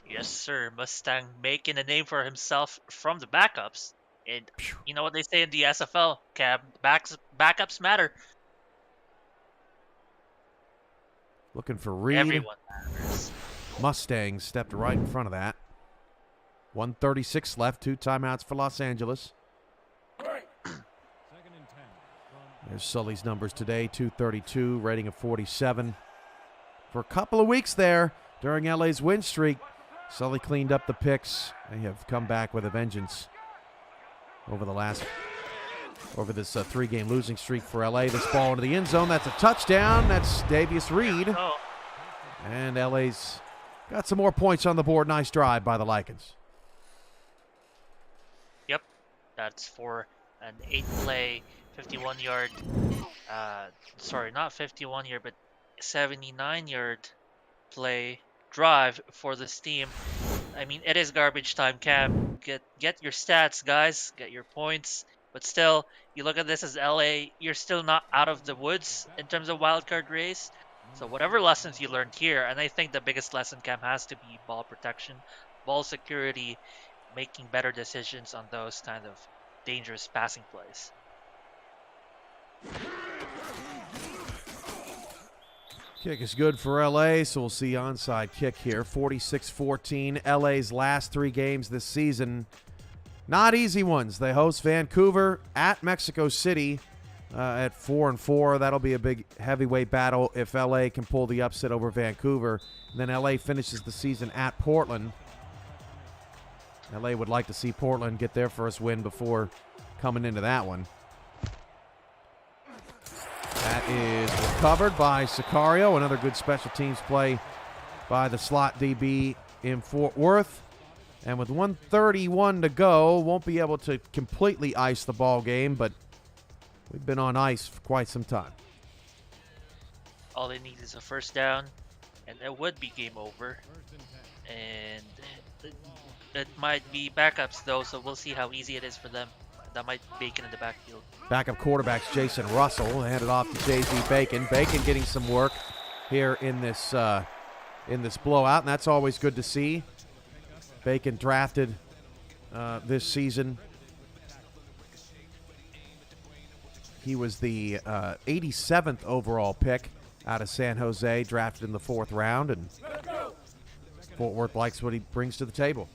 Yes, sir. Mustang making a name for himself from the backups. And you know what they say in the SFL, Cam? Backups matter. Looking for Reed. Everyone matters. Mustang stepped right in front of that. 1:36 left, 2 timeouts for Los Angeles. There's Sully's numbers today, 232, rating of 47. For a couple of weeks there, during LA's win streak, Sully cleaned up the picks. They have come back with a vengeance over this 3-game losing streak for LA. This ball into the end zone. That's a touchdown. That's Davius Reed. Oh. And LA's got some more points on the board. Nice drive by the Lycans. Yep. That's for an 8-play, 51-yard, sorry, not 51-yard, but 79-yard play drive for this team. I mean, it is garbage time, Cam. Get your stats, guys. Get your points. But still, you look at this as LA, you're still not out of the woods in terms of wildcard race. So whatever lessons you learned here, and I think the biggest lesson, Cam, has to be ball protection, ball security, making better decisions on those kind of dangerous passing plays. Kick is good for LA, so we'll see onside kick here. 46-14. LA's last 3 games this season, not easy ones. They host Vancouver at Mexico City at 4-4. That'll be a big heavyweight battle if LA can pull the upset over Vancouver. And then LA finishes the season at Portland. LA would like to see Portland get their first win before coming into that one. That is recovered by Sicario. Another good special teams play by the slot DB in Fort Worth. And with 1:31 to go, won't be able to completely ice the ball game, but we've been on ice for quite some time. All they need is a first down, and it would be game over. And it might be backups, though, so we'll see how easy it is for them. That might Bacon in the backfield. Backup quarterbacks Jason Russell. They hand it off to J.Z. Bacon. Bacon getting some work here in this blowout, and that's always good to see. Bacon drafted this season. He was the 87th overall pick out of San Jose, drafted in the 4th round, and Fort Worth likes what he brings to the table.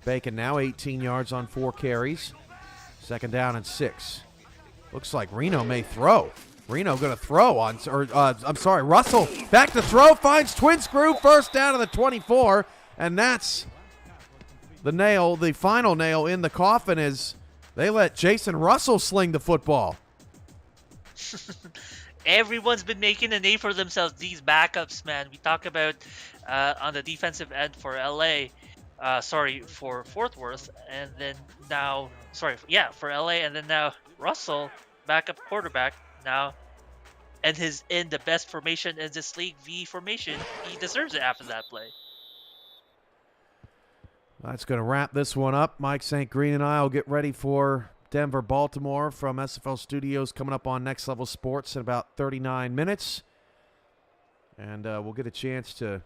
Bacon now 18 yards on 4 carries. 2nd down and 6. Looks like Reno may throw. Reno going to throw on, Russell back to throw, finds twin screw, first down to the 24, and that's the final nail in the coffin is they let Jason Russell sling the football. everyone's been making a name for themselves. These backups, man. We talk about on the defensive end for LA. For Fort Worth, and then now, for LA, and then now Russell, backup quarterback, now, and his in the best formation in this league, V formation. He deserves it after that play. That's going to wrap this one up. Mike St. Green and I will get ready for Denver, Baltimore from SFL Studios coming up on Next Level Sports in about 39 minutes. And we'll get a chance to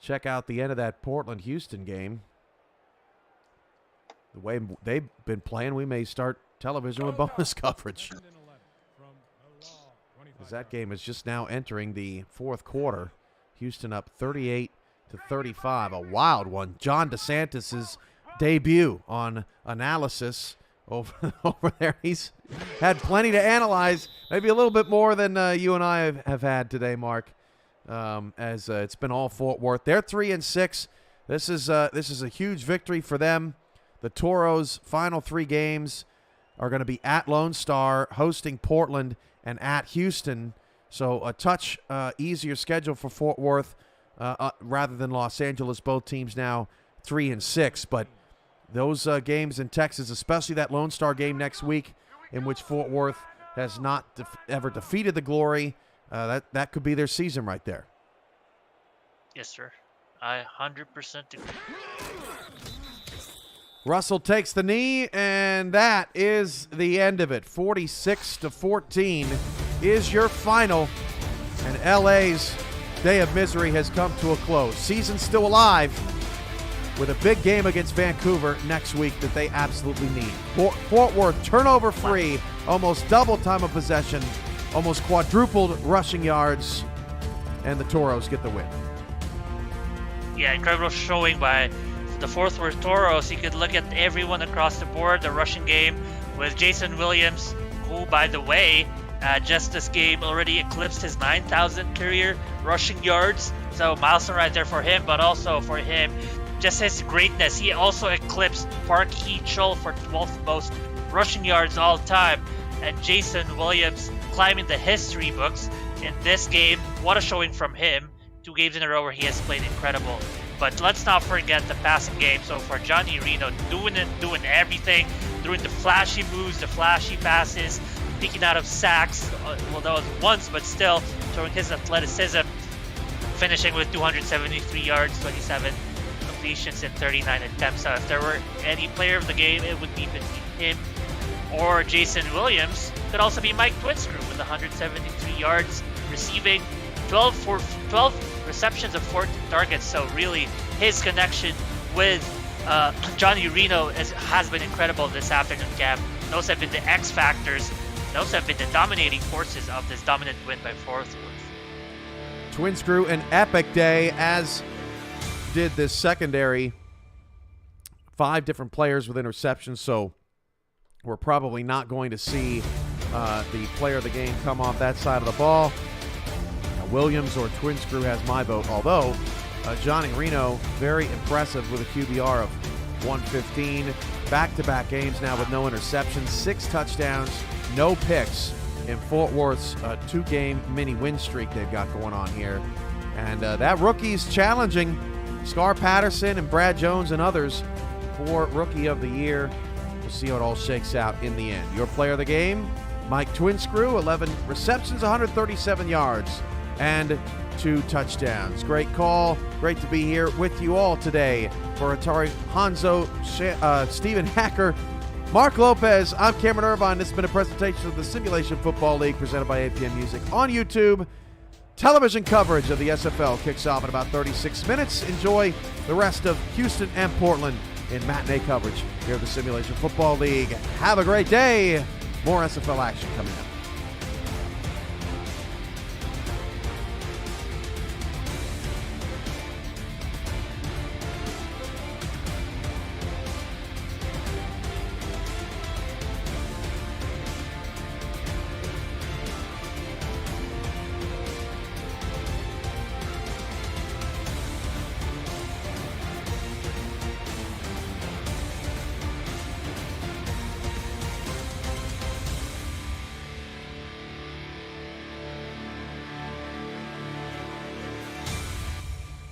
check out the end of that Portland-Houston game. The way they've been playing, we may start television with bonus coverage. As that game is just now entering the fourth quarter. Houston up 38-35. A wild one. John DeSantis' debut on analysis over there. He's had plenty to analyze, maybe a little bit more than you and I have had today, Mark. As it's been all Fort Worth. They're 3-6. This is a huge victory for them. The Toros' final 3 games are going to be at Lone Star, hosting Portland, and at Houston. So a touch easier schedule for Fort Worth rather than Los Angeles. Both teams now 3-6. But those games in Texas, especially that Lone Star game next week, in which Fort Worth has not ever defeated the Glory, that could be their season right there. Yes, sir. I 100% agree. Russell takes the knee, and that is the end of it. 46-14 is your final, and LA's day of misery has come to a close. Season's still alive with a big game against Vancouver next week that they absolutely need. Fort Worth turnover-free, almost double time of possession, almost quadrupled rushing yards, and the Toros get the win. Yeah, incredible showing by the Fort Worth Toros. You could look at everyone across the board. The rushing game with Jason Williams, who, by the way, just this game already eclipsed his 9,000 career rushing yards. So milestone right there for him, but also for him, just his greatness. He also eclipsed Park Hee-chul for 12th most rushing yards all time. And Jason Williams climbing the history books in this game. What a showing from him. 2 games in a row where he has played incredible. But let's not forget the passing game. So for Johnny Reno, doing everything, doing the flashy moves, the flashy passes, peeking out of sacks. Well, that was once, but still showing his athleticism. Finishing with 273 yards, 27 completions in 39 attempts. So if there were any player of the game, it would be between him or Jason Williams. Could also be Mike Twinscrew with 173 yards, receiving 12 receptions of 14 targets. So really, his connection with Johnny Reno has been incredible this afternoon, Cam. Those have been the X factors. Those have been the dominating forces of this dominant win by Fort Worth. Twinscrew, an epic day, as did this secondary. 5 different players with interceptions, so we're probably not going to see the player of the game come off that side of the ball. Williams or Twinscrew has my vote, although Johnny Reno, very impressive with a QBR of 115. Back-to-back games now with no interceptions, 6 touchdowns, no picks in Fort Worth's 2-game mini win streak they've got going on here. And that rookie's challenging Scar Patterson and Brad Jones and others for Rookie of the Year. We'll see how it all shakes out in the end. Your player of the game, Mike Twinscrew, 11 receptions, 137 yards, and 2 touchdowns. Great call. Great to be here with you all today. For Atari Hanzo, Stephen Hacker, Mark Lopez, I'm Cameron Irvine. This has been a presentation of the Simulation Football League presented by APM Music on YouTube. Television coverage of the SFL kicks off in about 36 minutes. Enjoy the rest of Houston and Portland in matinee coverage here at the Simulation Football League. Have a great day. More SFL action coming up.